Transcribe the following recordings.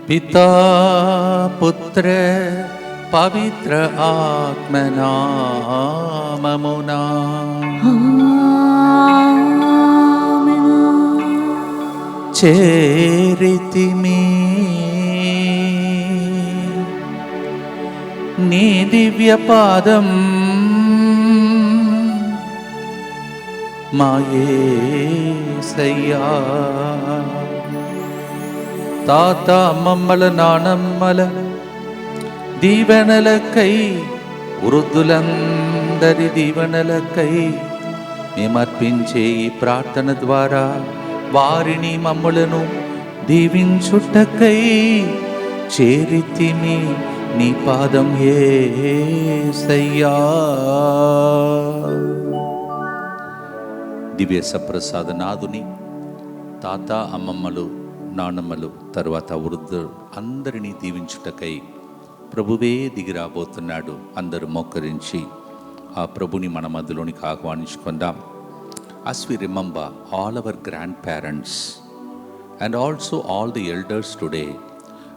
పితా పుత్ర పవిత్ర ఆత్మనామమునా చేరితిమి నీ దివ్య పాదం మా యేసయ్యా. తాత అమ్మమ్మల నానమ్మల దీవెనలకై వృద్ధులందరి దీవెనలకై మేమర్పించే ఈ ప్రార్థన ద్వారా వారిని మమ్ములను దీవించుటకై చేరితిమి నీ పాదం యేసయ్యా. దివ్య సప్రసాద నాదుని తాత అమ్మమ్మలు నానమ్మలు తర్వాత వృద్ధులు అందరినీ దీవించుటకై ప్రభువే దిగిరాబోతున్నాడు. అందరూ మోకరించి ఆ ప్రభుని మన మధ్యలోనికి ఆహ్వానించుకుందాం. As we remember all our grandparents and also all the elders today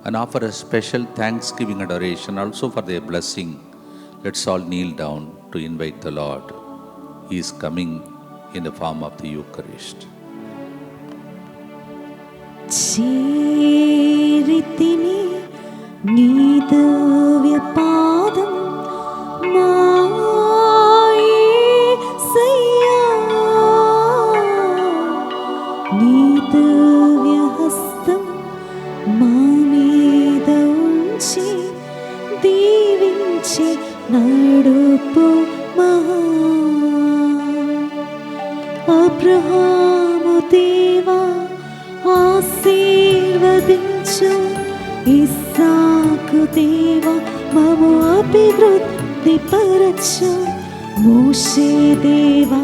and offer a special thanksgiving adoration also for their blessing, let's all kneel down to invite the Lord. He is coming in the form of the Eucharist. చేరితిని నీ దివ్య పాదం మా యేసయ్యా. నీ దివ్య హస్తం మా మీద ఉంచి దీవించి నడుపు మహా. అబ్రహాము దేవా ఆశీర్వదించు, ఇస్సాకు దేవా మమ్ము అభివృద్ధి పరచు, మోషే దేవా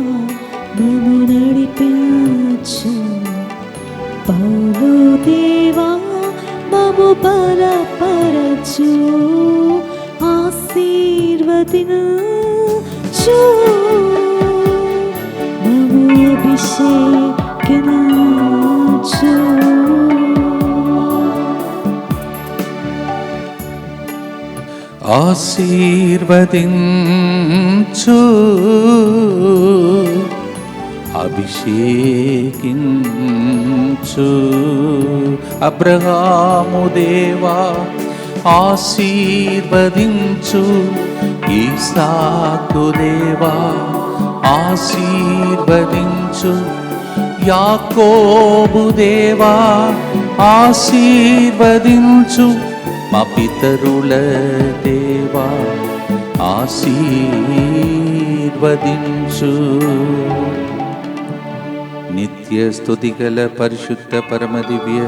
మమ్ము నడిపించు, పౌలు దేవా మమ్ము బలపరచు, ఆశీర్వదించు, మమ్ము అభిషేకించు. ఆశీర్వదించు, అభిషేకించు. అబ్రహాము దేవా ఆశీర్వదించు, ఇస్సాకు దేవా ఆశీర్వదించు, యాకోబు దేవా ఆశీర్వదించు, మా పితరుల దేవా ఆశీర్వదించు. నిత్య స్తుతిగల పరిశుద్ధ పరమ దివ్య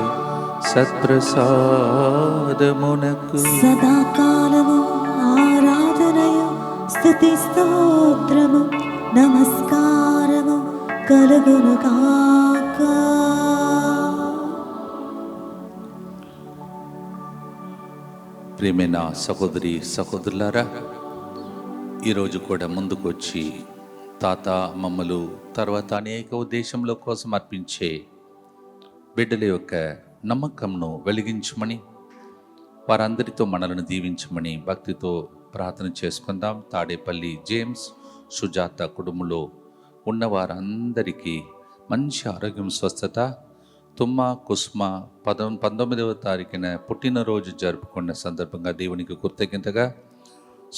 సత్ప్రసాదమునకు సదాకాలము ఆరాధనయు స్తుతి స్తోత్రము నమస్కారము కలుగును గాక. ప్రియమైన సహోదరి సహోదరులారా, ఈరోజు కూడా ముందుకు వచ్చి తాత అమ్మమ్మలు తర్వాత అనేక ఉద్దేశంలో కోసం అర్పించే బిడ్డల యొక్క నమ్మకంను వెలిగించమని, వారందరితో మనలను దీవించమని భక్తితో ప్రార్థన చేసుకుందాం. తాడేపల్లి జేమ్స్ సుజాత కుటుంబంలో ఉన్న వారందరికీ మంచి ఆరోగ్యం, స్వస్థత. తుమ్మ కుస్మ 19వ తారీఖున పుట్టినరోజు జరుపుకున్న సందర్భంగా దేవునికి కృతజ్ఞతగా.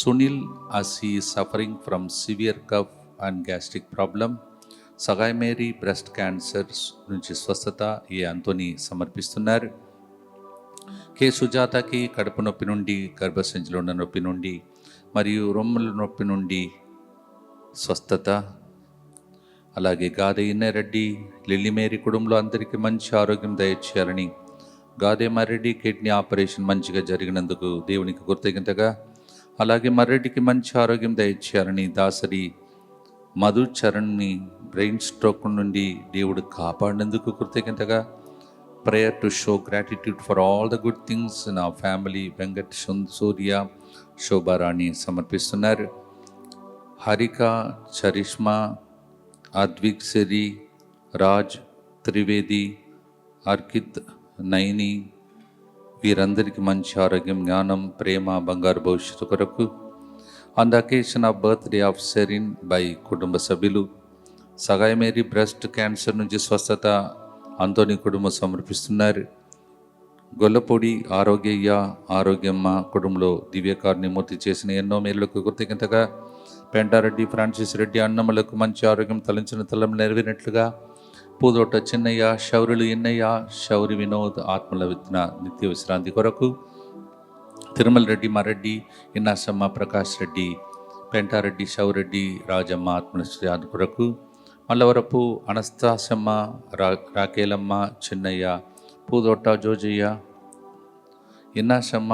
సునీల్ ఆసీ suffering from severe cough and gastric problem. Sagay Mary breast cancer నుంచి స్వస్థత ఏ అంతోని సమర్పిస్తున్నారు. కే సుజాతకి కడుపు నొప్పి నుండి, గర్భసంచిలో ఉన్న నొప్పి నుండి మరియు రొమ్ముల నొప్పి నుండి స్వస్థత. అలాగే గాదే ఇన్నరెడ్డి లిల్లిమేరీ కుటుంబంలో అందరికీ మంచి ఆరోగ్యం దయచేయాలని, గాదే మర్రెడ్డి కిడ్నీ ఆపరేషన్ మంచిగా జరిగినందుకు దేవునికి కృతజ్ఞతగా. అలాగే మర్రెడ్డికి మంచి ఆరోగ్యం దయచేయాలని, దాసరి మధు చరణ్ని బ్రెయిన్ స్ట్రోక్ నుండి దేవుడు కాపాడినందుకు కృతజ్ఞతగా. Prayer to show gratitude for all the good things in our family Venkat Surya Shobharani సమర్పిస్తున్నారు. హరిక, చరిష్మా, అద్విక్ సెరి, రాజ్ త్రివేది, అర్కిత్, నైని, వీరందరికీ మంచి ఆరోగ్యం, జ్ఞానం, ప్రేమ, బంగారు భవిష్యత్తు కొరకు on the occasion of birthday of Serin by కుటుంబ సభ్యులు సగాయ మేరీ బ్రెస్ట్ క్యాన్సర్ నుంచి స్వస్థత అంతోని కుటుంబం సమర్పిస్తున్నారు. గొల్లపొడి ఆరోగ్యయ్య, ఆరోగ్యమ్మ కుటుంబంలో దివ్యకారుని మూర్తి చేసిన ఎన్నో మేలులకు కృతజ్ఞతగా పెంటారెడ్డి, ఫ్రాన్సిస్ రెడ్డి అన్నమ్మలకు మంచి ఆరోగ్యం తలంచిన తలం నెరవేరినట్లుగా పూదోట చిన్నయ్య, శౌరులు ఎన్నయ్య, శౌరి వినోద్ ఆత్మల విత్తన నిత్య విశ్రాంతి కొరకు తిరుమల రెడ్డి, మరెడ్డి, ఇన్నాసమ్మ, ప్రకాష్ రెడ్డి, పెంటారెడ్డి, శౌరెడ్డి, రాజమ్మ ఆత్మల విశ్రాంతి కొరకు మల్లవరపు అనస్తాసమ్మ, రాకేలమ్మ, చిన్నయ్య, పూదోట జోజయ్య, ఇన్నాసమ్మ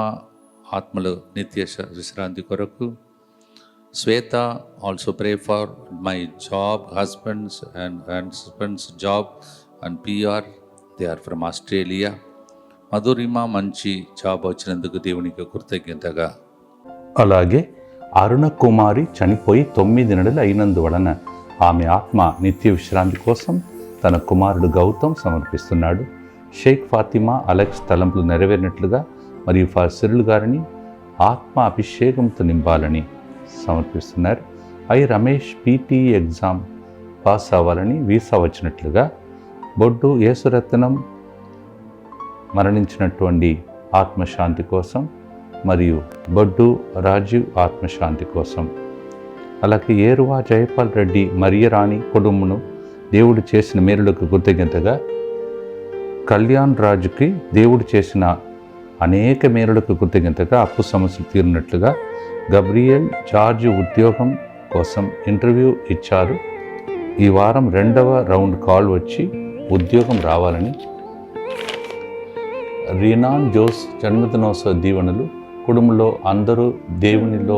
ఆత్మలు నిత్య విశ్రాంతి కొరకు Shweta also pray for my job, husbands and husbands job and PR, they are from Australia. Madhurima మంచి జాబ్ వచ్చినందుకు దేవునికి కృతజ్ఞతగా. అలాగే అరుణ కుమారి చనిపోయి 9 నెలలు అయినందువలన ఆమె ఆత్మ నిత్య విశ్రాంతి కోసం తన కుమారుడు గౌతమ్ సమర్పిస్తున్నాడు. షేక్ ఫాతిమా అలెక్స్ తలంపులు నెరవేరినట్లుగా మరియు ఫసిరులు గారిని ఆత్మ అభిషేకంతో నింపాలని సమర్పిస్తున్నారు. రమేష్ PT ఎగ్జామ్ పాస్ అవ్వాలని వీసా వచ్చినట్లుగా, బొడ్డు యేసురత్నం మరణించినటువంటి ఆత్మశాంతి కోసం మరియు బొడ్డు రాజీవ్ ఆత్మశాంతి కోసం, అలాగే ఏరువా జయపాల్ రెడ్డి మరియరాణి కుటుంబమును దేవుడు చేసిన మేలులకు కృతజ్ఞతగా, కళ్యాణ్ రాజుకి దేవుడు చేసిన అనేక మేలులకు కృతజ్ఞతగా అప్పు సమస్యలు తీరినట్లుగా, గబ్రియల్ జార్జ్ ఉద్యోగం కోసం ఇంటర్వ్యూ ఇచ్చారు. ఈ వారం 2వ రౌండ్ కాల్ వచ్చి ఉద్యోగం రావాలని, రీనాన్ జోస్ జన్మదినోత్సవ దీవెనలు కుటుంబంలో అందరూ దేవునిలో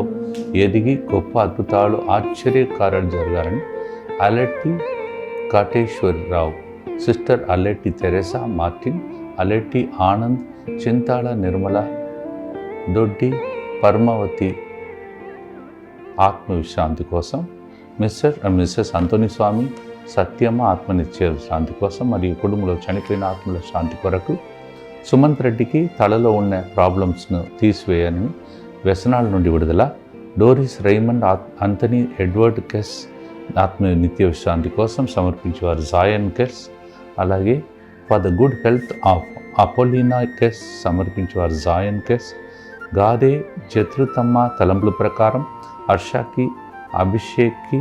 ఎదిగి గొప్ప అద్భుతాలు, ఆశ్చర్యకార్యాలు జరగాలని, Aletti Kateswararao, sister Aletti Teresa Martin, Aletti Anand, Chintala Nirmala, Doddi Paramavathi ఆత్మవిశ్రాంతి కోసం, మిస్టర్ అండ్ మిస్సెస్ అంతోని స్వామి, సత్యమ్మ ఆత్మనిత్య శాంతి కోసం మరియు కుటుంబంలో చనిపోయిన ఆత్మల శాంతి కొరకు, సుమంత్ రెడ్డికి తలలో ఉన్న ప్రాబ్లమ్స్ను తీసివేయాలని, వ్యసనాల నుండి విడుదల, డోరిస్ రైమండ్, అంతనీ ఎడ్వర్డ్ కెస్ ఆత్మ నిత్య విశ్రాంతి కోసం సమర్పించేవారు జాయన్ కెస్, అలాగే for the good health of అపోలినా కెస్ సమర్పించేవారు జాయన్ కెస్, గాదే జత్రుతమ్మ తలంపుల ప్రకారం హర్షకి, అభిషేక్కి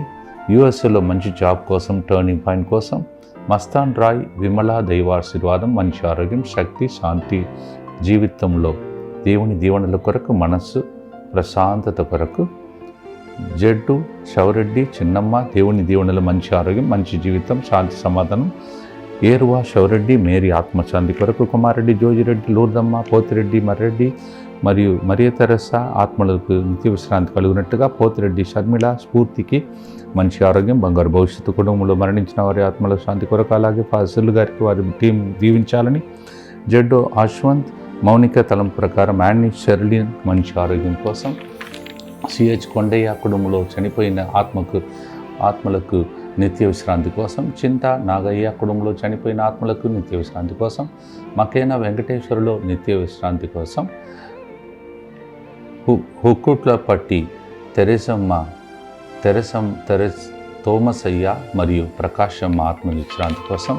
USAలో మంచి జాబ్ కోసం, టర్నింగ్ పాయింట్ కోసం, మస్తాన్ రాయ్, విమల దైవాశీర్వాదం, మంచి ఆరోగ్యం, శక్తి, శాంతి జీవితంలో దేవుని దీవెనల కొరకు, మనస్సు ప్రశాంతత కొరకు, జడ్డు శౌరెడ్డి, చిన్నమ్మ దేవుని దీవెనలు, మంచి ఆరోగ్యం, మంచి జీవితం, శాంతి, సమాధానం, ఏరువా శౌరెడ్డి మేరీ ఆత్మశాంతి కొరకు, కుమారెడ్డి జోజిరెడ్డి, లూర్దమ్మ, పోతిరెడ్డి మర్రెడ్డి మరియు మరియ తెరెసా ఆత్మలకు నిత్య విశ్రాంతి కలుగునట్టుగా, పోతిరెడ్డి షర్మిళ స్ఫూర్తికి మంచి ఆరోగ్యం, బంగారు భవిష్యత్తు కుటుంబంలో మరణించిన వారి ఆత్మల శాంతి కొరకు, అలాగే ఫాసిల్ గారికి వారి టీం దీవించాలని, జడ్డో అశ్వంత్ మౌనిక తలం ప్రకారం యాన్నీ షెర్లిన్ మంచి ఆరోగ్యం కోసం, CH కొండయ్య కుటుంబంలో చనిపోయిన ఆత్మలకు నిత్య విశ్రాంతి కోసం, చింత నాగయ్య కుటుంబంలో చనిపోయిన ఆత్మలకు నిత్య విశ్రాంతి కోసం, మకేనా వెంకటేశ్వరులో నిత్య విశ్రాంతి కోసం, హుక్కుట్లపట్టి తోమసయ్య మరియు ప్రకాశమ్మ ఆత్మ విశ్రాంతి కోసం,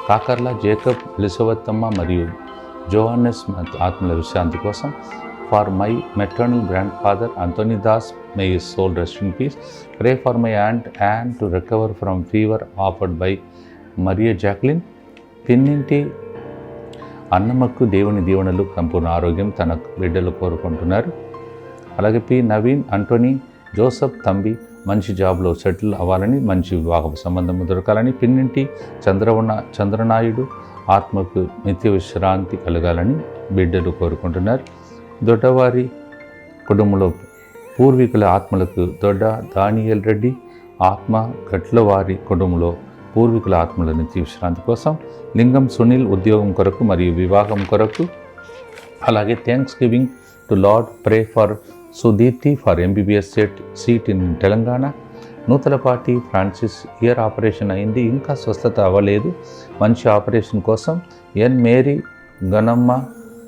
కాకర్ల జేకబ్, ఎలిజబెత్తమ్మ మరియు జోహన్నెస్ ఆత్మల విశ్రాంతి కోసం, for my maternal grand father Antony Das, may his soul rest in peace. Pray for my aunt Anne to recover from fever offered by Maria Jacqueline. Pinninti అన్నమ్మకు దేవుని దీవెనలు, సంపూర్ణ ఆరోగ్యం తన బిడ్డలు కోరుకుంటున్నారు. అలాగే P Naveen, Antony Joseph Thambi మంచి జాబ్లో సెటిల్ అవ్వాలని, మంచి వివాహ సంబంధం దొరకాలని, పిన్నింటి చంద్రనాయుడు ఆత్మకు నిత్య విశ్రాంతి కలగాలని బిడ్డలు కోరుకుంటున్నారు. దొడ్డవారి కుటుంబంలో పూర్వీకుల ఆత్మలకు దొడ్డ దానియల్ రెడ్డి ఆత్మ, గట్లవారి కుటుంబంలో పూర్వీకుల ఆత్మల నిత్య విశ్రాంతి కోసం, లింగం సునీల్ ఉద్యోగం కొరకు మరియు వివాహం కొరకు, అలాగే thanks giving to lord, pray for Sudeepti for MBBS seat in Telangana. Nuthalapati Francis year operation అయింది, ఇంకా స్వస్థత అవ్వలేదు, మంచి ఆపరేషన్ కోసం. ఎన్ మేరీ, గణమ్మ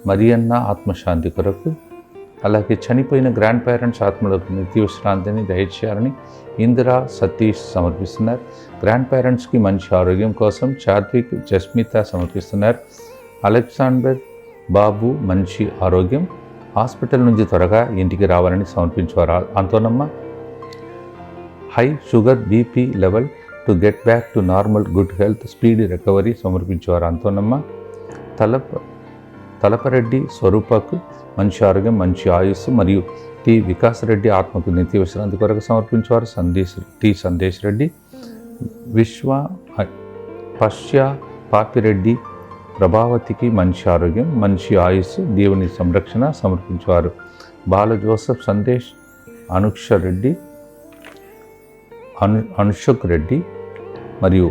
మరియన్న ఆత్మశాంతి కొరకు, అలాగే చనిపోయిన గ్రాండ్ పేరెంట్స్ ఆత్మలకు నిత్య విశ్రాంతిని దయచేయాలని ఇందిరా సతీష్ సమర్పిస్తున్నారు. గ్రాండ్ పేరెంట్స్కి మంచి ఆరోగ్యం కోసం చాద్విక్ జస్మిత సమర్పిస్తున్నారు. అలెగ్జాండర్ బాబు మంచి ఆరోగ్యం, హాస్పిటల్ నుంచి త్వరగా ఇంటికి రావాలని సమర్పించేవారు. Anthonamma high sugar BP level to get back to normal good health speed recovery సమర్పించేవారు. అంతోనమ్మ తలపరెడ్డి స్వరూపకు మంచి ఆరోగ్యం, మంచి ఆయుస్సు మరియు టి వికాస్ రెడ్డి ఆత్మకు నిత్య విశ్రాంతి కొరకు సమర్పించేవారు. సందేశ్ రెడ్డి పశ్య పాపిరెడ్డి ప్రభావతికి మంచి ఆరోగ్యం, మంచి ఆయుస్సు, దేవుని సంరక్షణ సమర్పించేవారు. బాల జోసెఫ్ సందేశ్ రెడ్డి అనుషుక్ రెడ్డి మరియు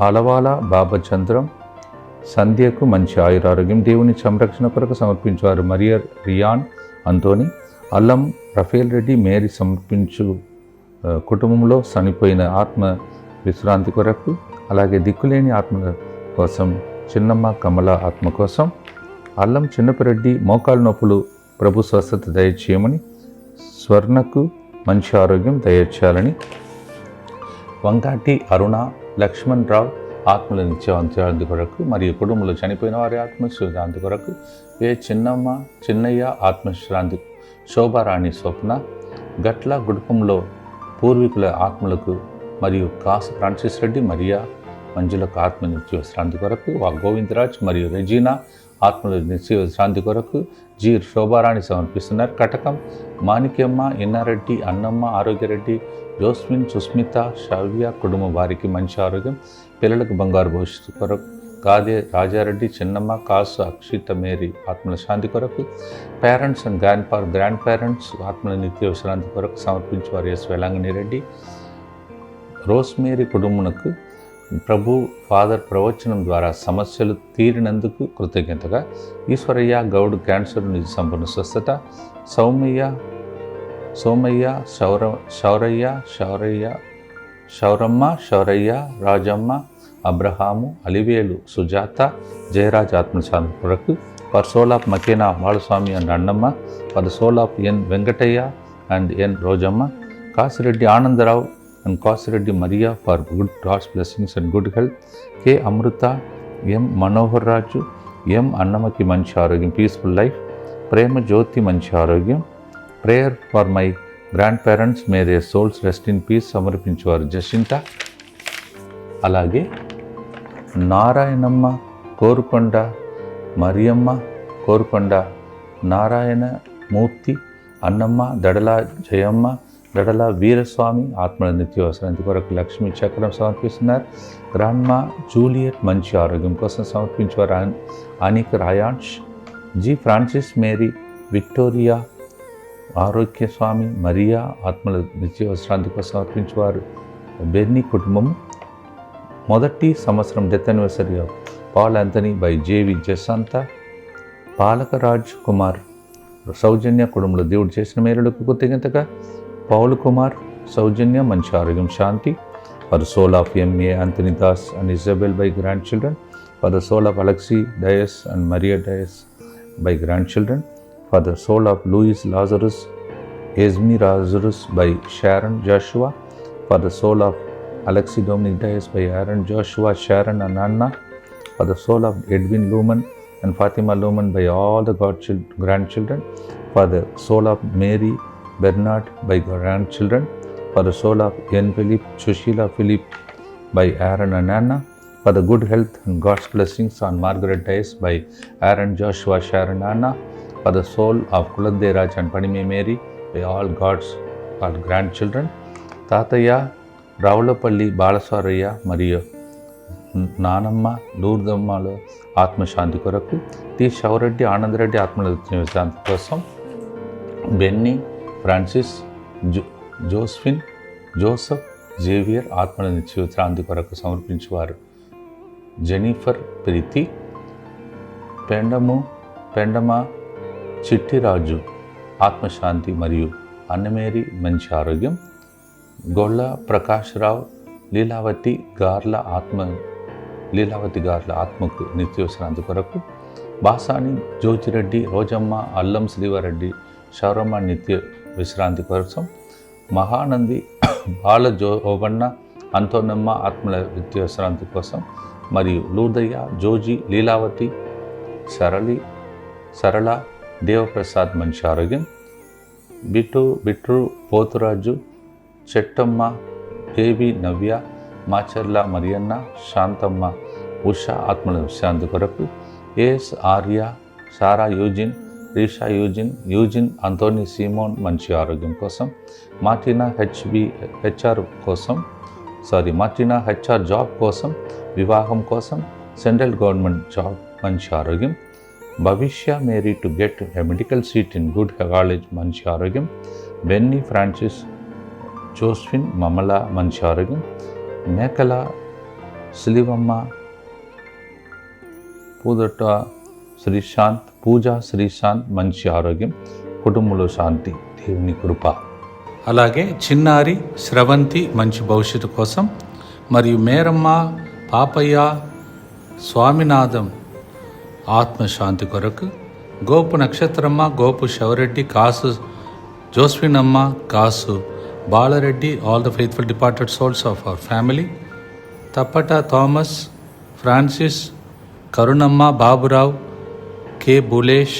అలవాల బాబచంద్రం సంధ్యకు మంచి ఆయురారోగ్యం, దేవుని సంరక్షణ కొరకు సమర్పించేవారు. మరియా రియాన్ అంతోని అల్లం రఫేల్ రెడ్డి మేరీ సమర్పించు కుటుంబంలో చనిపోయిన ఆత్మ విశ్రాంతి కొరకు, అలాగే దిక్కులేని ఆత్మ కోసం చిన్నమ్మ కమల ఆత్మ కోసం, అల్లం చిన్నపిరెడ్డి మోకాలు నొప్పులు ప్రభు స్వస్థత దయచేయమని, స్వర్ణకు మంచి ఆరోగ్యం దయచేయాలని, వంకాటి అరుణ లక్ష్మణ్ రావు ఆత్మల నిత్యశాంతి కొరకు మరియు కుటుంబంలో చనిపోయిన వారి ఆత్మశాంతి కొరకు, చిన్నయ్య ఆత్మశాంతి, శోభారాణి స్వప్న, గట్ల కుటుంబంలో పూర్వీకుల ఆత్మలకు మరియు కాసు ఫ్రాన్సిస్ రెడ్డి మరియా మంజులకు ఆత్మ నిత్యశాంతి కొరకు, గోవిందరాజ్ మరియు రెజీనా ఆత్మల నిత్యశాంతి కొరకు జి శోభారాణి సమర్పిస్తున్నారు. కటకం మాణిక్యమ్మ, ఇన్నారెడ్డి, అన్నమ్మ, ఆరోగ్యరెడ్డి, జోస్మిన్, సుస్మిత, శవ్య కుటుంబం వారికి మంచి ఆరోగ్యం, పిల్లలకు బంగారు భవిష్యత్తు కొరకు, గాదే రాజారెడ్డి, చిన్నమ్మ, కాసు అక్షిత మేరీ ఆత్మల శాంతి కొరకు, పేరెంట్స్ అండ్ గ్రాండ్ పేరెంట్స్ ఆత్మల నిత్య విశ్రాంతి కొరకు సమర్పించేవారు. ఎస్ వెలంగిని రెడ్డి, రోస్మేరీ కుటుంబమునకు ప్రభు ఫాదర్ ప్రవచనం ద్వారా సమస్యలు తీరినందుకు కృతజ్ఞతగా, ఈశ్వరయ్య గౌడ్ క్యాన్సర్ నుంచి సంపూర్ణ స్వస్థత, సోమయ్య శౌరయ్య రాజమ్మ, అబ్రహాము, అలివేలు, సుజాత, జయరాజ్ ఆత్మశాంతి కొరకు, for soul of Makena Balaswamy and Annamma, for soul of N Venkataiah and N Rojamma, Kasireddy Anandarao and Kasireddy Maria for good God's blessings and good health, K Amrutha, M Manohar Raju, M అన్నమ్మకి మంచి ఆరోగ్యం, పీస్ఫుల్ లైఫ్, ప్రేమ జ్యోతి మంచి ఆరోగ్యం, prayer for my grand parents may they souls rest in peace సమర్పించేవారు. Jacintha, అలాగే నారాయణమ్మ కోరుకొండ, మరియమ్మ కోరుకొండ, నారాయణ మూర్తి, అన్నమ్మ, దడల జయమ్మ, దడల వీరస్వామి ఆత్మల నిత్య విశ్రాంతి కొరకు లక్ష్మీ చక్రం సమర్పిస్తున్నారు. గ్రాండ్మా జూలియట్ మంచి ఆరోగ్యం కోసం సమర్పించేవారు. అనిక్ రాయాన్ష్, జి ఫ్రాన్సిస్ మేరీ, విక్టోరియా, ఆరోగ్య స్వామి, మరియా ఆత్మల నిత్య విశ్రాంతి కోసం సమర్పించేవారు. బెర్నీ కుటుంబము మొదటి సంవత్సరం death anniversary of Paul Anthony by J V Jacintha, Palakaraj Kumar Soujanya కుటుంబంలో దేవుడు చేసిన మేలులకు కృతజ్ఞతగా, పౌల్ కుమార్ సౌజన్య మంచి ఆరోగ్యం శాంతి, for soul of M A Anthony Das and Isabel by grand children, for the soul of Alexi Dias and Maria Dias by grand children, for the soul of Louis Lazarus, Esme Lazarus by Sharon Joshua, for the soul of Alexi Dominic Dias by Aaron Joshua, Sharon and Anna, for the soul of Edwin Luman and Fatima Luman by all the grandchildren, for the soul of Mary Bernard by grandchildren, for the soul of N. Philip, Sushila Philip by Aaron and Anna, for the good health and God's blessings on Margaret Dias by Aaron Joshua, Sharon Anna, for the soul of Kulande Raj and Panime Mary by all God's grandchildren, Tataya Ravulapalli Balaswarayya మరియు నానమ్మ లూర్దమ్మలో ఆత్మశాంతి కొరకు, T Shaureddy Anand Reddy ఆత్మల శాంతి కోసం, Benny Francis, Josephine, Joseph, Xavier ఆత్మల నిత్యశాంతి కొరకు సమర్పించేవారు. జెనిఫర్ ప్రీతి, పెండమ చిట్టిరాజు ఆత్మశాంతి మరియు అన్నమేరి మంచి ఆరోగ్యం, గొల్ల ప్రకాశ్రావు, లీలావతి గార్ల ఆత్మకు నిత్య విశ్రాంతి కొరకు, బాసాని జ్యోతిరెడ్డి, రోజమ్మ, అల్లం శ్రీవారెడ్డి, శౌరమ్మ నిత్య విశ్రాంతి కోసం, మహానంది బాల ఓబన్న, అంతోనమ్మ ఆత్మల నిత్య విశ్రాంతి కోసం, మరియు లూదయ్య, జోజి, లీలావతి, సరళ, దేవప్రసాద్ మంచి ఆరోగ్యం, బిట్రు, పోతురాజు, చెట్టమ్మ, బేబీ నవ్య, మాచర్ల మరియన్న, శాంతమ్మ, ఉషా ఆత్మల విశ్రాంతి కొరకు, ఏఎస్ ఆర్య, సారా యూజిన్, రీషా యూజిన్, అంతోని సీమోన్ మంచి ఆరోగ్యం కోసం, మార్టినా హెచ్ఆర్ జాబ్ కోసం, వివాహం కోసం, సెంట్రల్ గవర్నమెంట్ జాబ్ మంచి ఆరోగ్యం, Bhavishya Mary to get a medical seat in good college మంచి ఆరోగ్యం, బెన్నీ ఫ్రాన్సిస్, జోస్ఫిన్, మమల మంచి ఆరోగ్యం, మేకల శిలివమ్మ, పూజా శ్రీశాంత్ మంచి ఆరోగ్యం, కుటుంబంలో శాంతి, దేవుని కృప. అలాగే చిన్నారి స్రవంతి మంచి భవిష్యత్తు కోసం, మరియు మేరమ్మ, పాపయ్య, స్వామినాథం ఆత్మశాంతి కొరకు, Gopu Nakshatramma, Gopu Shivareddy, Kasu Josephinamma, Kasu Balareddy, all the faithful departed souls of our family, Tappata Thomas, Francis, Karunamma, Baburao, K Bulesh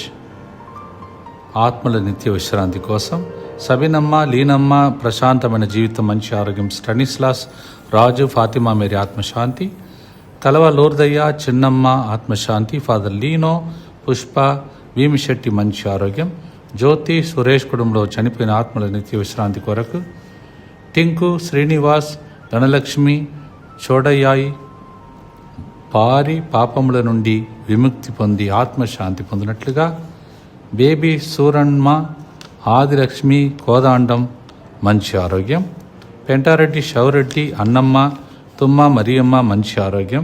ఆత్మల నిత్య విశ్రాంతి కోసం, సబినమ్మ, లీనమ్మ ప్రశాంతమైన జీవితం మంచి ఆరోగ్యం, స్టనిస్లాస్, రాజు, ఫాతిమా మేరీ ఆత్మశాంతి, కలవ లూర్దయ్య, చిన్నమ్మ ఆత్మశాంతి, ఫాదర్ లీనో, పుష్ప, భీమిశెట్టి మంచి ఆరోగ్యం, జ్యోతి, సురేష్ కుటుంబంలో చనిపోయిన ఆత్మల నిత్య విశ్రాంతి కొరకు, టింకు, శ్రీనివాస్, ధనలక్ష్మి, చోడయ్యాయి పారి పాపముల నుండి విముక్తి పొంది ఆత్మశాంతి పొందినట్లుగా, బేబీ సూరన్మ, ఆదిలక్ష్మి, కోదాండం మంచి ఆరోగ్యం, పెంటారెడ్డి శౌరెడ్డి, అన్నమ్మ, తుమ్మ మరియమ్మ మంచి ఆరోగ్యం,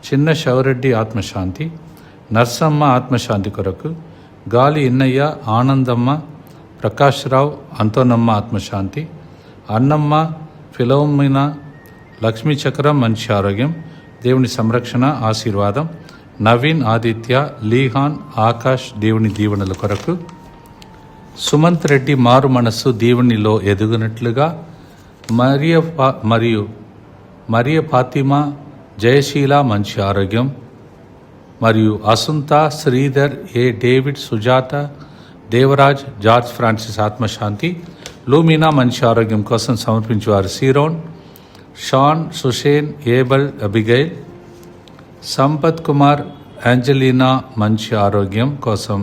చిన్న శౌరెడ్డి ఆత్మశాంతి, నర్సమ్మ ఆత్మశాంతి కొరకు, గాలి ఇన్నయ్య, ఆనందమ్మ, ప్రకాశ్రావు, అంతోనమ్మ ఆత్మశాంతి, అన్నమ్మ, ఫిలోమినా, లక్ష్మీ చక్రం మంచి ఆరోగ్యం, దేవుని సంరక్షణ ఆశీర్వాదం, నవీన్, ఆదిత్య, లీహాన్, ఆకాష్ దేవుని దీవెనల కొరకు, సుమంత్ రెడ్డి మారు మనస్సు దేవునిలో ఎదుగునట్లుగా, మరియ ఫాతిమా, జయశీల మంచి ఆరోగ్యం, మరియు Asuntha, Sridhar, A David, Sujatha, Devaraj, George Francis ఆత్మశాంతి, లూమినా మంచి ఆరోగ్యం కోసం సమర్పించేవారు Siron, Shaun, Sushen, Abel, Abigail, Sampath Kumar, Angelina మంచి ఆరోగ్యం కోసం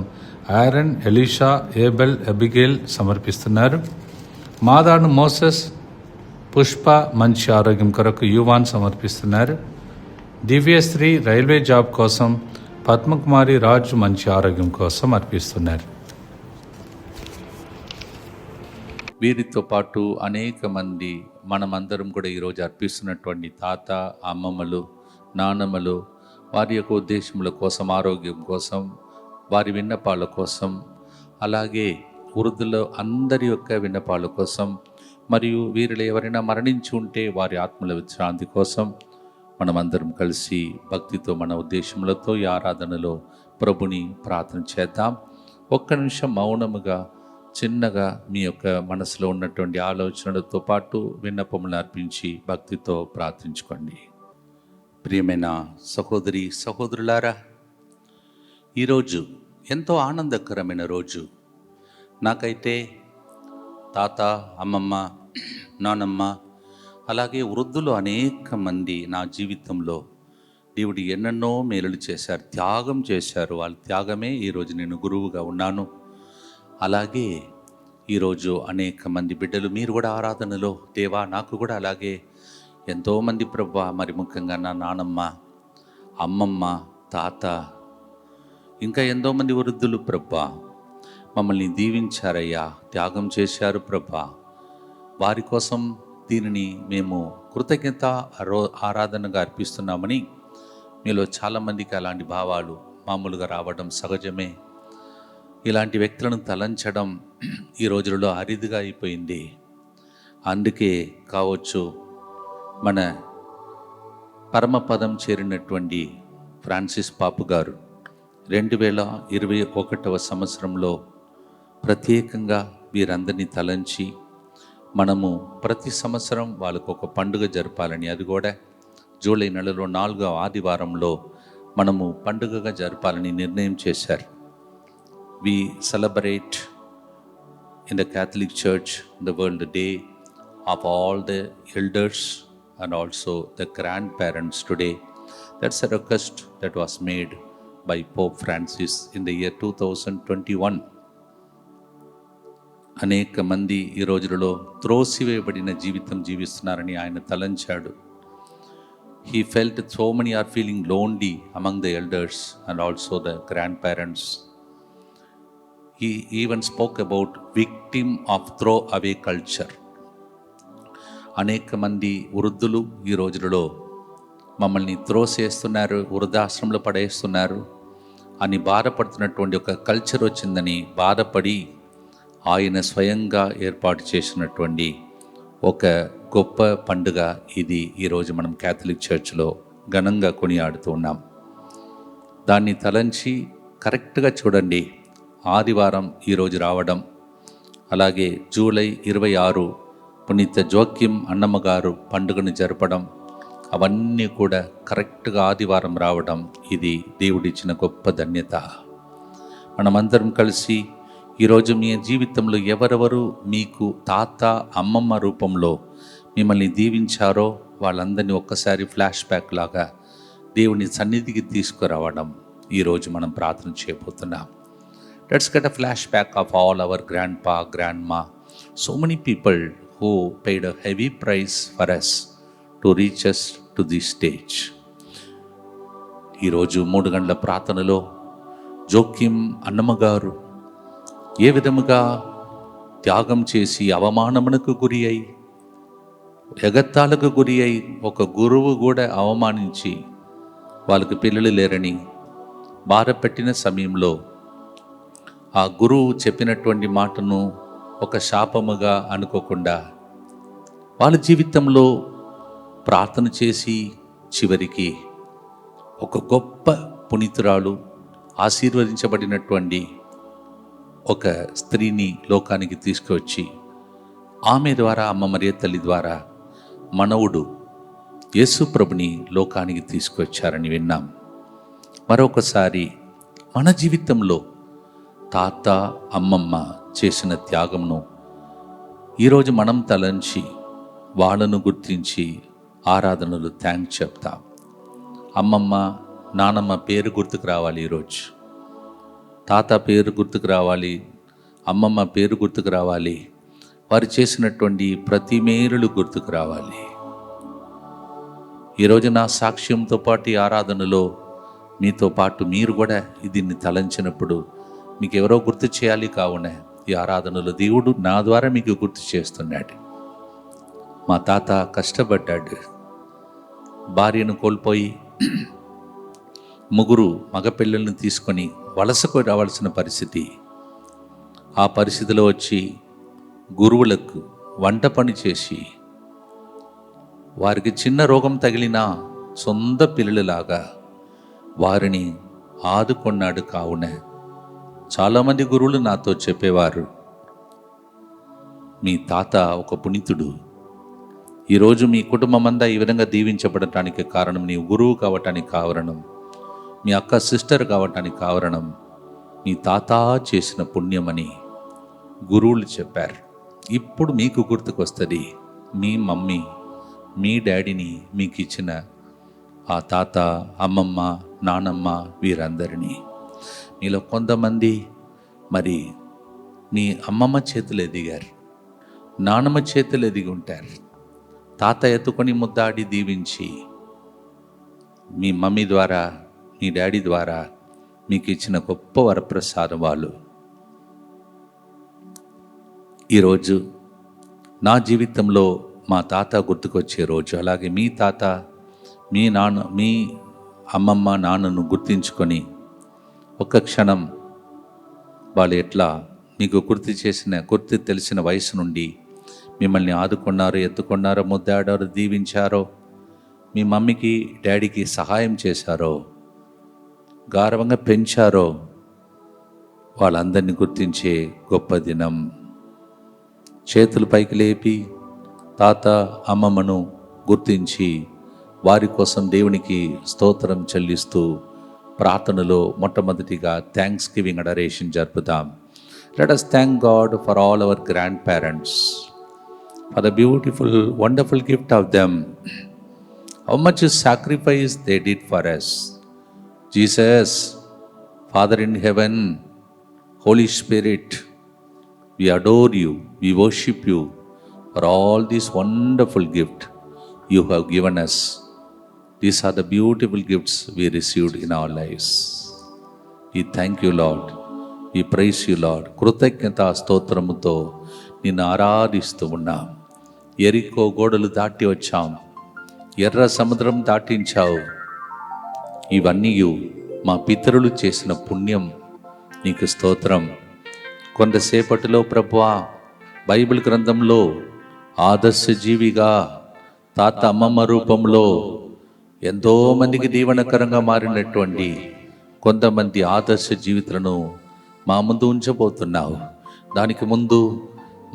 ఆరన్, ఎలీషా, ఏబెల్, అబిగేల్ సమర్పిస్తున్నారు. మాదాను మోసెస్, పుష్ప మంచి ఆరోగ్యం కొరకు యువాన్ సమర్పిస్తున్నారు. దివ్యశ్రీ రైల్వే జాబ్ కోసం, పద్మకుమారి రాజు మంచి ఆరోగ్యం కోసం అర్పిస్తున్నారు. వీరితో పాటు అనేక మంది మనమందరం కూడా ఈరోజు అర్పిస్తున్నటువంటి తాత, అమ్మమ్మలు, నానమ్మలు వారి యొక్క ఉద్దేశముల కోసం, ఆరోగ్యం కోసం, వారి విన్నపాల కోసం, అలాగే వృద్ధుల అందరి యొక్క విన్నపాల కోసం, మరియు వీరిలో ఎవరైనా మరణించి ఉంటే వారి ఆత్మల విశ్రాంతి కోసం మనమందరం కలిసి భక్తితో మన ఉద్దేశములతో ఈ ఆరాధనలో ప్రభుని ప్రార్థన చేద్దాం. ఒక్క నిమిషం మౌనముగా చిన్నగా మీ యొక్క మనసులో ఉన్నటువంటి ఆలోచనలతో పాటు విన్నపములు అర్పించి భక్తితో ప్రార్థించుకోండి. ప్రియమైన సహోదరి సహోదరులారా, ఈరోజు ఎంతో ఆనందకరమైన రోజు. నాకైతే తాత, అమ్మమ్మ, నానమ్మ, అలాగే వృద్ధులు అనేక మంది నా జీవితంలో దేవుడు ఎన్నెన్నో మేలులు చేశారు, త్యాగం చేశారు. వాళ్ళ త్యాగమే ఈరోజు నేను గురువుగా ఉన్నాను. అలాగే ఈరోజు అనేక మంది బిడ్డలు మీరు కూడా ఆరాధనలో, దేవా నాకు కూడా అలాగే ఎంతోమంది ప్రభువా, మరి ముఖ్యంగా నా నానమ్మ, అమ్మమ్మ, తాత, ఇంకా ఎంతోమంది వృద్ధులు ప్రభువా మమ్మల్ని దీవించారయ్యా, త్యాగం చేశారు ప్రభా. వారి కోసం దీనిని మేము కృతజ్ఞత ఆరాధనగా అర్పిస్తున్నామని మీలో చాలామందికి అలాంటి భావాలు మామూలుగా రావడం సహజమే. ఇలాంటి వ్యక్తులను తలంచడం ఈ రోజులలో అరిదిగా అయిపోయింది. అందుకే కావచ్చు మన పరమపదం చేరినటువంటి ఫ్రాన్సిస్ పాపు గారు 2021వ సంవత్సరంలో ప్రత్యేకంగా వీరందరినీ తలంచి మనము ప్రతి సంవత్సరం వాళ్ళకు ఒక పండుగ జరపాలని, అది కూడా జూలై నెలలో 4వ ఆదివారంలో మనము పండుగగా జరపాలని నిర్ణయం చేశారు. We celebrate in the Catholic Church the World Day of all the elders and also the grandparents today. That's a request that was made by Pope Francis in the year 2021. అనేక మంది ఈ రోజులలో త్రోసివేయబడిన జీవితం జీవిస్తున్నారని ఆయన తలంచాడు. He felt so many are feeling lonely among the elders and also the grandparents. He even spoke about victim of throw away culture. అనేక మంది వృద్ధులు ఈ రోజులలో మమ్మల్ని త్రోసేస్తున్నారు, వృద్ధాశ్రమంలో పడేస్తున్నారు అని బాధపడుతున్నటువంటి ఒక కల్చర్ వచ్చిందని బాధపడి ఆయన స్వయంగా ఏర్పాటు చేసినటువంటి ఒక గొప్ప పండుగ ఇది. ఈరోజు మనం క్యాథలిక్ చర్చ్లో ఘనంగా కొనియాడుతూ ఉన్నాం. దాన్ని తలంచి కరెక్ట్గా చూడండి, ఆదివారం ఈరోజు రావడం, అలాగే జూలై 26 పునీత జోక్యం అన్నమ్మ గారు పండుగను జరపడం, అవన్నీ కూడా కరెక్ట్గా ఆదివారం రావడం, ఇది దేవుడిచ్చిన గొప్ప ధన్యత. మనమందరం కలిసి ఈరోజు మీ జీవితంలో ఎవరెవరు మీకు తాత అమ్మమ్మ రూపంలో మిమ్మల్ని దీవించారో వాళ్ళందరినీ ఒక్కసారి ఫ్లాష్ బ్యాక్ లాగా దేవుని సన్నిధికి తీసుకురావడం ఈరోజు మనం ప్రార్థన చేయబోతున్నాం. Let's get a flashback of all our grandpa, grandma, so many people who paid a heavy price for us to reach us to this stage. ఈరోజు 3 గంటల ప్రార్థనలో జోక్యం అన్నమ్మ గారు ఏ విధముగా త్యాగం చేసి అవమానమునకు గురి అయి, ఎగత్తాలకు గురి అయి, ఒక గురువు కూడా అవమానించి వాళ్ళకి పిల్లలు లేరని బాధపెట్టిన సమయంలో ఆ గురువు చెప్పినటువంటి మాటను ఒక శాపముగా అనుకోకుండా వాళ్ళ జీవితంలో ప్రార్థన చేసి చివరికి ఒక గొప్ప పునీతురాలు, ఆశీర్వదించబడినటువంటి ఒక స్త్రీని లోకానికి తీసుకువచ్చి ఆమె ద్వారా, అమ్మ మరియ తల్లి ద్వారా మనవుడు యేసు ప్రభుని లోకానికి తీసుకువచ్చారని విన్నాం. మరొకసారి మన జీవితంలో తాత అమ్మమ్మ చేసిన త్యాగంను ఈరోజు మనం తలంచి వాళ్ళను గుర్తించి ఆరాధనలు థ్యాంక్స్ చెప్తాం. అమ్మమ్మ నానమ్మ పేరు గుర్తుకు రావాలి, ఈరోజు తాత పేరు గుర్తుకు రావాలి, అమ్మమ్మ పేరు గుర్తుకు రావాలి, వారు చేసినటువంటి ప్రతి మేలులు గుర్తుకు రావాలి. ఈరోజు నా సాక్ష్యంతో పాటు ఈ ఆరాధనలో మీతో పాటు మీరు కూడా దీన్ని తలంచినప్పుడు మీకు ఎవరో గుర్తు చేయాలి. కావున ఈ ఆరాధనలో దేవుడు నా ద్వారా మీకు గుర్తు చేస్తున్నాడు. మా తాత కష్టపడ్డాడు, భార్యను కోల్పోయి 3 మగపిల్లలను తీసుకొని వలసకు రావాల్సిన పరిస్థితి. ఆ పరిస్థితిలో వచ్చి గురువులకు వంట పని చేసి వారికి చిన్న రోగం తగిలినా సొంత పిల్లలలాగా వారిని ఆదుకొన్నాడు. కావున చాలామంది గురువులు నాతో చెప్పేవారు, మీ తాత ఒక పునీతుడు. ఈరోజు మీ కుటుంబం అంతా ఈ విధంగా దీవించబడటానికి కారణం నీ గురువు కావటానికి కారణం, మీ అక్క సిస్టర్ కావటానికి కారణం మీ తాత చేసిన పుణ్యమని గురువులు చెప్పారు. ఇప్పుడు మీకు గుర్తుకొస్తుంది మీ మమ్మీ, మీ డాడీని మీకు ఇచ్చిన ఆ తాత, అమ్మమ్మ, నానమ్మ వీరందరినీ. మీలో కొంతమంది మరి మీ అమ్మమ్మ చేతులు ఎదిగారు, నానమ్మ చేతులు ఎదిగి ఉంటారు. తాత ఎత్తుకొని ముద్దాడి దీవించి మీ మమ్మీ ద్వారా, మీ డాడీ ద్వారా మీకు ఇచ్చిన గొప్ప వరప్రసాదం వాళ్ళు. ఈరోజు నా జీవితంలో మా తాత గుర్తుకొచ్చే రోజు. అలాగే మీ తాత, మీ నాన్న, మీ అమ్మమ్మ, నాన్నను గుర్తించుకొని ఒక్క క్షణం వాళ్ళు ఎట్లా మీకు గుర్తు తెలిసిన వయసు నుండి మిమ్మల్ని ఆదుకున్నారో, ఎత్తుకున్నారో, ముద్దాడారో, దీవించారో, మీ మమ్మీకి డాడీకి సహాయం చేశారో గారవంగా పెంచారో వాళ్ళందరినీ గుర్తించే గొప్ప దినం. చేతులు పైకి లేపి తాత అమ్మమ్మను గుర్తించి వారి కోసం దేవునికి స్తోత్రం చెల్లిస్తూ ప్రార్థనలో మొట్టమొదటిగా థ్యాంక్స్ గివింగ్ అడరేషన్ జరుపుదాం. Let us thank God for all our grandparents, for the beautiful, wonderful gift of them. How much sacrifice they did for us. Jesus, Father in heaven, Holy Spirit, we adore you, we worship you for all these wonderful gifts you have given us. These are the beautiful gifts we received in our lives. We thank you, Lord. We praise you, Lord. కృతజ్ఞతా స్తోత్రముతో నిన్ను ఆరాధిస్తూ ఉన్నాం. ఎరికో గోడలు దాటి వచ్చాం, ఎర్ర సముద్రం దాటించావు. ఇవన్నీ మా పితరులు చేసిన పుణ్యం. నీకు స్తోత్రం. కొంతసేపటిలో ప్రభువా బైబిల్ గ్రంథంలో ఆదర్శ జీవిగా తాత అమ్మమ్మ రూపంలో ఎంతోమందికి దీవెనకరంగా మారినటువంటి కొంతమంది ఆదర్శ జీవితాలను మా ముందు ఉంచబోతున్నావు. దానికి ముందు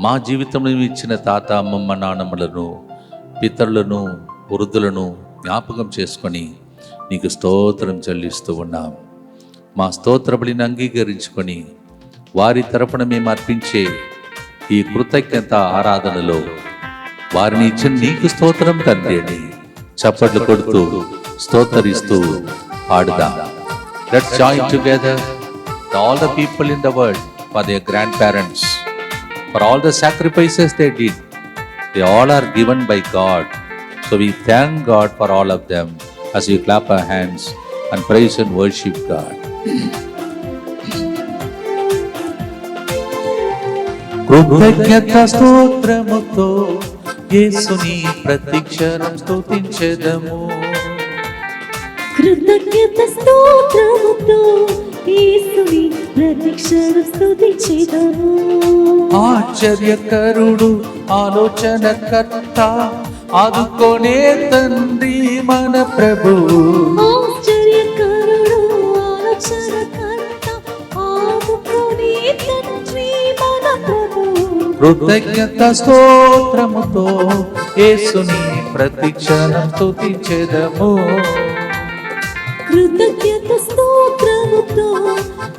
మా జీవితంలో ఇచ్చిన తాత అమ్మమ్మ నాన్నమ్మలను, పితరులను, వృద్ధులను జ్ఞాపకం చేసుకొని నీకు స్తోత్రం చెల్లిస్తూ ఉన్నాం. మా స్తోత్ర బలిని అంగీకరించుకొని వారి తరపున మేము అర్పించే ఈ కృతజ్ఞత ఆరాధనలో వారిని ఇచ్చిన నీకు స్తోత్రం తండ్రి అని చప్పట్లు కొడుతూ స్తోత్రిస్తూ పాడుదాం. Let's join together all the people in the world for their grandparents, for all the sacrifices they did. They all are given by God. So we thank God for all of them as we clap our hands and praise and worship God. కృతజ్ఞత స్తోత్రముతో యేసుని ప్రతిక్షణం స్తుతించెదము. కృతజ్ఞత స్తోత్రముతో యేసుని ప్రతిక్షణం స్తుతించెదము. ఆశ్చర్యకరుడు ఆలోచనకర్త ఆదుకోనే తండ్రి మన ప్రభు. ఆశ్చర్యకరుడు ఆలోచనకర్త ఆదుకోనే తండ్రి మన ప్రభు. కృతజ్ఞత స్తోత్రముతో యేసుని ప్రతిక్షణం స్తుతించెదము. కృతజ్ఞత స్తోత్రముతో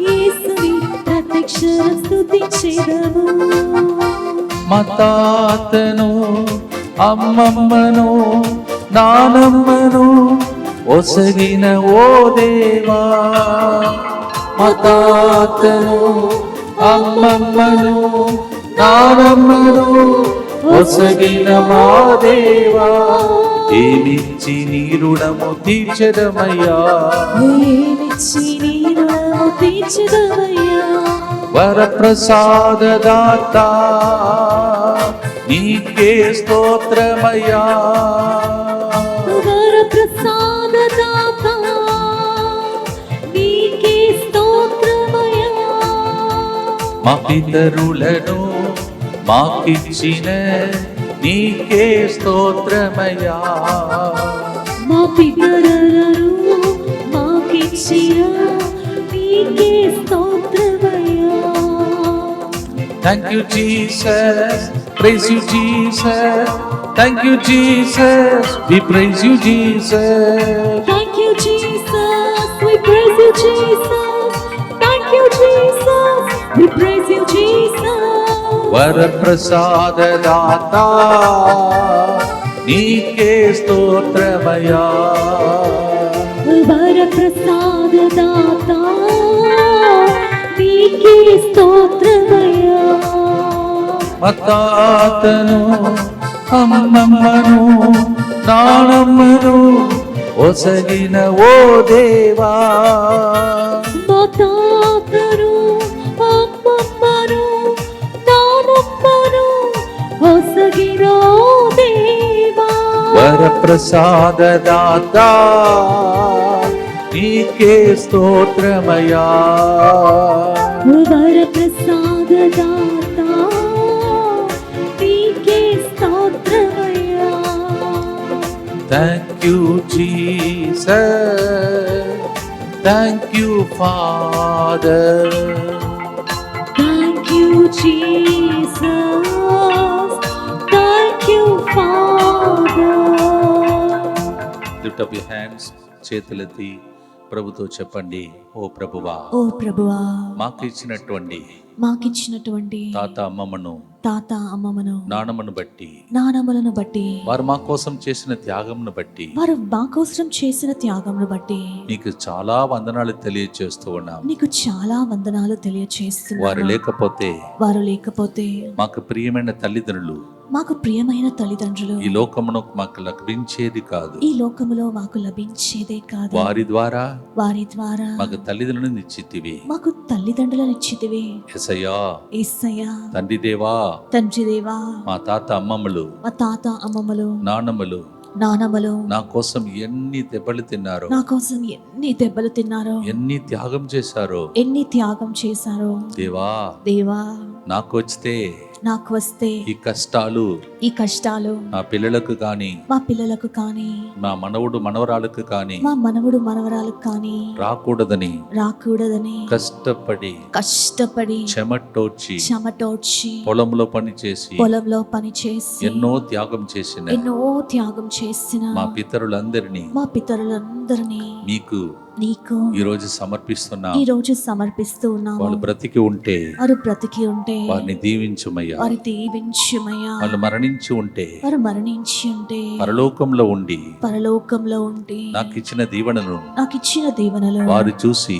యేసుని ప్రతిక్షణం స్తుతించెదము. మా తాతను అమ్మమ్మను నానమ్మను ఒసగిన ఓ దేవా, మా తాతను అమ్మమ్మను నానమ్మను ఒసగిన మా దేవా, ఏమిచ్చి నీ రుణము తీర్చెదమయ్యా, ఏమిచ్చి నీ రుణము తీర్చెదమయ్యా. వరప్రసాదదాత నీకే స్తోత్రమయ్యా, వరప్రసాదదాత నీకే స్తోత్రమయ్యా. మా పితరులను మాకిచ్చిన నీకే స్తోత్రమయ్యా, మా పితరులను మాకిచ్చిన నీకే స్తోత్రమయ్యా. Thank you Jesus, praise you Jesus, thank you Jesus, we praise you Jesus. Thank you Jesus, we praise you Jesus. Thank you Jesus, we praise you Jesus. వరప్రసాదదాత నీకే స్తోత్రమయ్యా, వరప్రసాదదాత నీకే స్తోత్రమయ్యా. మా తాతను అమ్మమ్మను నానమ్మను ఒసగిన ఓ దేవా, మా తాతను అమ్మమ్మను నానమ్మను ఒసగిన ఓ దేవా. వరప్రసాదదాత నీకే స్తోత్రమయ్యా, వరప్రసాదదాత నీకే స్తోత్రమయ్యా. Thank you Jesus, Thank you, Father. Thank you, Jesus. Thank you, Father. Lift up your hands. చేతులెత్తి ప్రభుతో చెప్పండి, ఓ ప్రభువా, ఓ ప్రభువా, మాకు ఇచ్చినటువంటి మాకిచ్చినటువంటి తాత అమ్మమ్మను, తాత అమ్మమ్మను, నానమ్మను బట్టి, నానమ్మలను బట్టి, వారు మా కోసం చేసిన త్యాగంను బట్టి, వారు మా కోసం చేసిన త్యాగమును బట్టి నీకు చాలా వందనాలు తెలియజేస్తూ ఉన్నాం. నీకు చాలా వందనాలు వారు తెలియచేస్తున్నాను. లేకపోతే వారు లేకపోతే మాకు ప్రియమైన తల్లిదండ్రులు మాకు ప్రియమైన తల్లిదండ్రులు ఈ లోకమును మాకు లభించేది కాదు. ఈ లోకములో మాకు లభించేదే కాదు. వారి ద్వారా వారి ద్వారా మాకు తల్లిదండ్రులను ఇచ్చితివి. మాకు తల్లిదండ్రులను ఇచ్చితివి. యేసయ్యా, యేసయ్యా, తండ్రి దేవా, తండ్రి దేవా, మా తాత అమ్మమ్మలు, మా తాత అమ్మమ్మలు, నానమ్మలు నానమ్మలు నా కోసం ఎన్ని దెబ్బలు తిన్నారో, నా కోసం ఎన్ని దెబ్బలు తిన్నారో, ఎన్ని త్యాగం చేశారో. ఎన్ని త్యాగం చేశారో. దేవా, దేవా, నాకు వస్తే నాకు వస్తే ఈ కష్టాలు ఈ కష్టాలు నా పిల్లలకు కానీ, మా పిల్లలకు కానీ, మా మనవడు మనవరాలకు కానీ మా మనవడు మనవరాలకు కానీ రాకూడదని రాకూడదని కష్టపడి చెమటోడ్చి చెమటోడ్చి పొలంలో పని చేసి పొలంలో పని చేసి ఎన్నో త్యాగం చేసిన ఎన్నో త్యాగం చేసిన మా పితరులందరినీ మా పితరులందరినీ నీకు నీకు ఈ రోజు సమర్పిస్తున్నా. ఈ రోజు సమర్పిస్తూ ఉన్నాము. వాళ్ళు బ్రతికి ఉంటే వారు బ్రతికి ఉంటే వారిని దీవించుమయ్యా. వారి దీవించుమయ్యా. వాళ్ళు మరణించి ఉంటే వారు మరణించి ఉంటే పరలోకంలో ఉండి పరలోకంలో ఉండి నాకు ఇచ్చిన దీవెనను నాకు ఇచ్చిన దీవెనలు వారు చూసి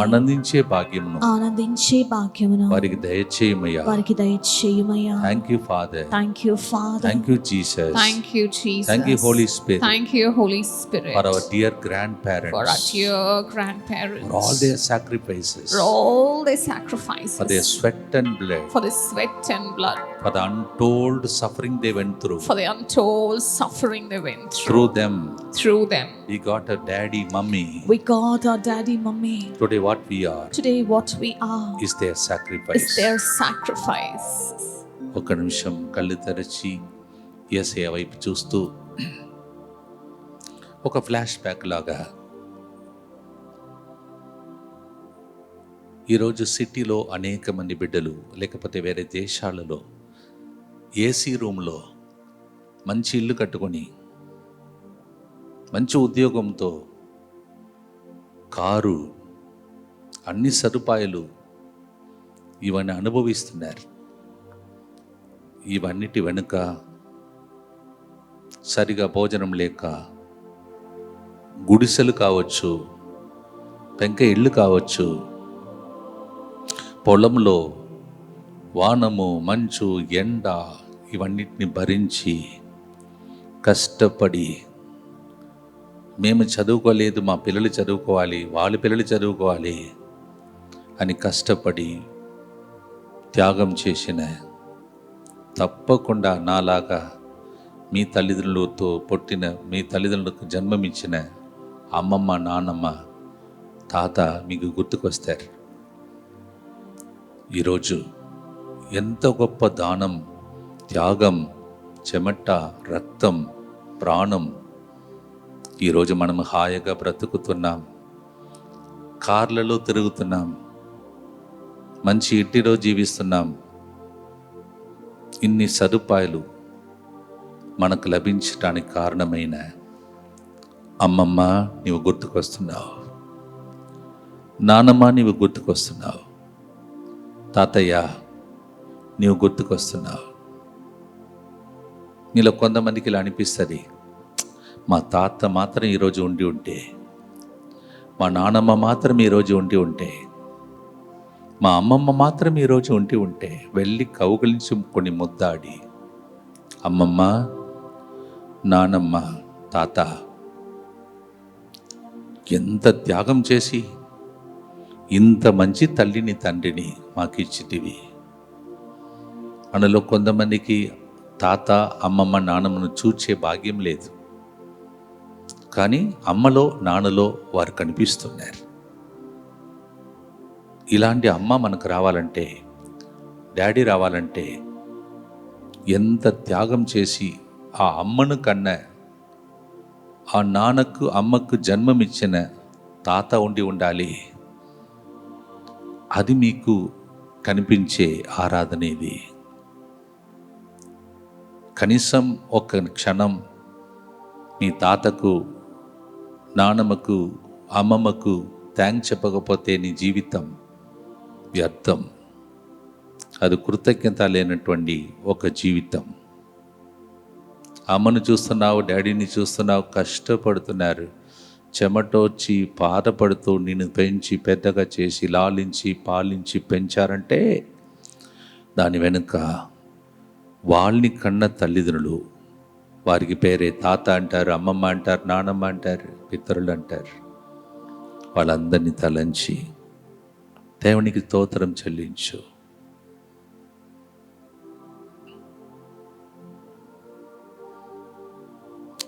ఆనందించే భాగ్యమును వారికి దయచేయమయ్యా. వారికి దయచేయమయ్యా. Thank you Father. Thank you Father. Thank you Jesus. Thank you, Jesus. Thank you Holy Spirit. Thank you, Holy Spirit. For our dear grandparents. For our dear grandparents. For all their sacrifices. For all their sacrifices. For their sweat and blood. For the sweat and blood. For the untold suffering they went through. For the untold suffering they went through. Through them. Through them. We got a daddy, mummy. We got our daddy, mummy. Today what we are. Today what we are. Is their sacrifice. Is their sacrifice. ఒక నిమిషం కళ్ళు తెరచి యేసయ్య వైపు చూస్తూ ఒక flash back లాగా ఈరోజు సిటీలో అనేక మంది బిడ్డలు, లేకపోతే వేరే దేశాలలో ఏసీ రూమ్లో మంచి ఇల్లు కట్టుకొని మంచి ఉద్యోగంతో కారు అన్ని సదుపాయాలు ఇవన్నీ అనుభవిస్తున్నారు. ఇవన్నిటి వెనుక సరిగా భోజనం లేక గుడిసెలు కావచ్చు, పెంక ఇళ్ళు కావచ్చు, పొలంలో వానము, మంచు, ఎండ ఇవన్నిటిని భరించి కష్టపడి మేము చదువుకోలేదు, మా పిల్లలు చదువుకోవాలి, వాళ్ళ పిల్లలు చదువుకోవాలి అని కష్టపడి త్యాగం చేసిన, తప్పకుండా నాలాగా మీ తల్లిదండ్రులతో పుట్టిన, మీ తల్లిదండ్రులకు జన్మమిచ్చిన అమ్మమ్మ, నాన్నమ్మ, తాత మీకు గుర్తుకొస్తారు. ఈరోజు ఎంత గొప్ప దానం, త్యాగం, చెమట, రక్తం, ప్రాణం. ఈరోజు మనం హాయిగా బ్రతుకుతున్నాం, కార్లలో తిరుగుతున్నాం, మంచి ఇంటిలో జీవిస్తున్నాం. ఇన్ని సదుపాయాలు మనకు లభించడానికి కారణమైన అమ్మమ్మ నీవు గుర్తుకొస్తున్నావు, నానమ్మ నీవు గుర్తుకొస్తున్నావు, తాతయ్య నీవు గుర్తుకొస్తున్నావు. నీలో కొంతమందికి ఇలా అనిపిస్తుంది, మా తాత మాత్రం ఈరోజు ఉండి ఉంటే, మా నానమ్మ మాత్రం ఈరోజు ఉండి ఉంటే, మా అమ్మమ్మ మాత్రం ఈరోజు ఉండి ఉంటే, వెళ్ళి కౌగిలించి కొన్ని ముద్దాడి, అమ్మమ్మ, నానమ్మ, తాత ఎంత త్యాగం చేసి ఇంత మంచి తల్లిని, తండ్రిని మాకు ఇచ్చిటివి. మనలో కొంతమందికి తాత, అమ్మమ్మ, నానమ్మను చూచే భాగ్యం లేదు, కానీ అమ్మలో, నాన్నలో వారు కనిపిస్తున్నారు. ఇలాంటి అమ్మ మనకు రావాలంటే, డాడీ రావాలంటే ఎంత త్యాగం చేసి ఆ అమ్మను కన్న, ఆ నాన్నకు, అమ్మకు జన్మమిచ్చిన తాత ఉండి ఉండాలి. అది మీకు కనిపించే ఆరాధన ఇది. కనీసం ఒక క్షణం మీ తాతకు, నానమ్మకు, అమ్మమ్మకు థ్యాంక్స్ చెప్పకపోతే నీ జీవితం వ్యర్థం. అది కృతజ్ఞత లేనటువంటి ఒక జీవితం. అమ్మను చూస్తున్నావు, డాడీని చూస్తున్నావు, కష్టపడుతున్నారు, చెమటోచి బాధపడుతూ నిన్ను పెంచి పెద్దగా చేసి లాలించి పాలించి పెంచారంటే దాని వెనుక వాళ్ళని కన్న తల్లిదండ్రులు, వారికి పేరే తాత అంటారు, అమ్మమ్మ అంటారు, నానమ్మ అంటారు, పితరులు అంటారు. వాళ్ళందరినీ తలంచి దేవునికి స్తోత్రం చెల్లించు.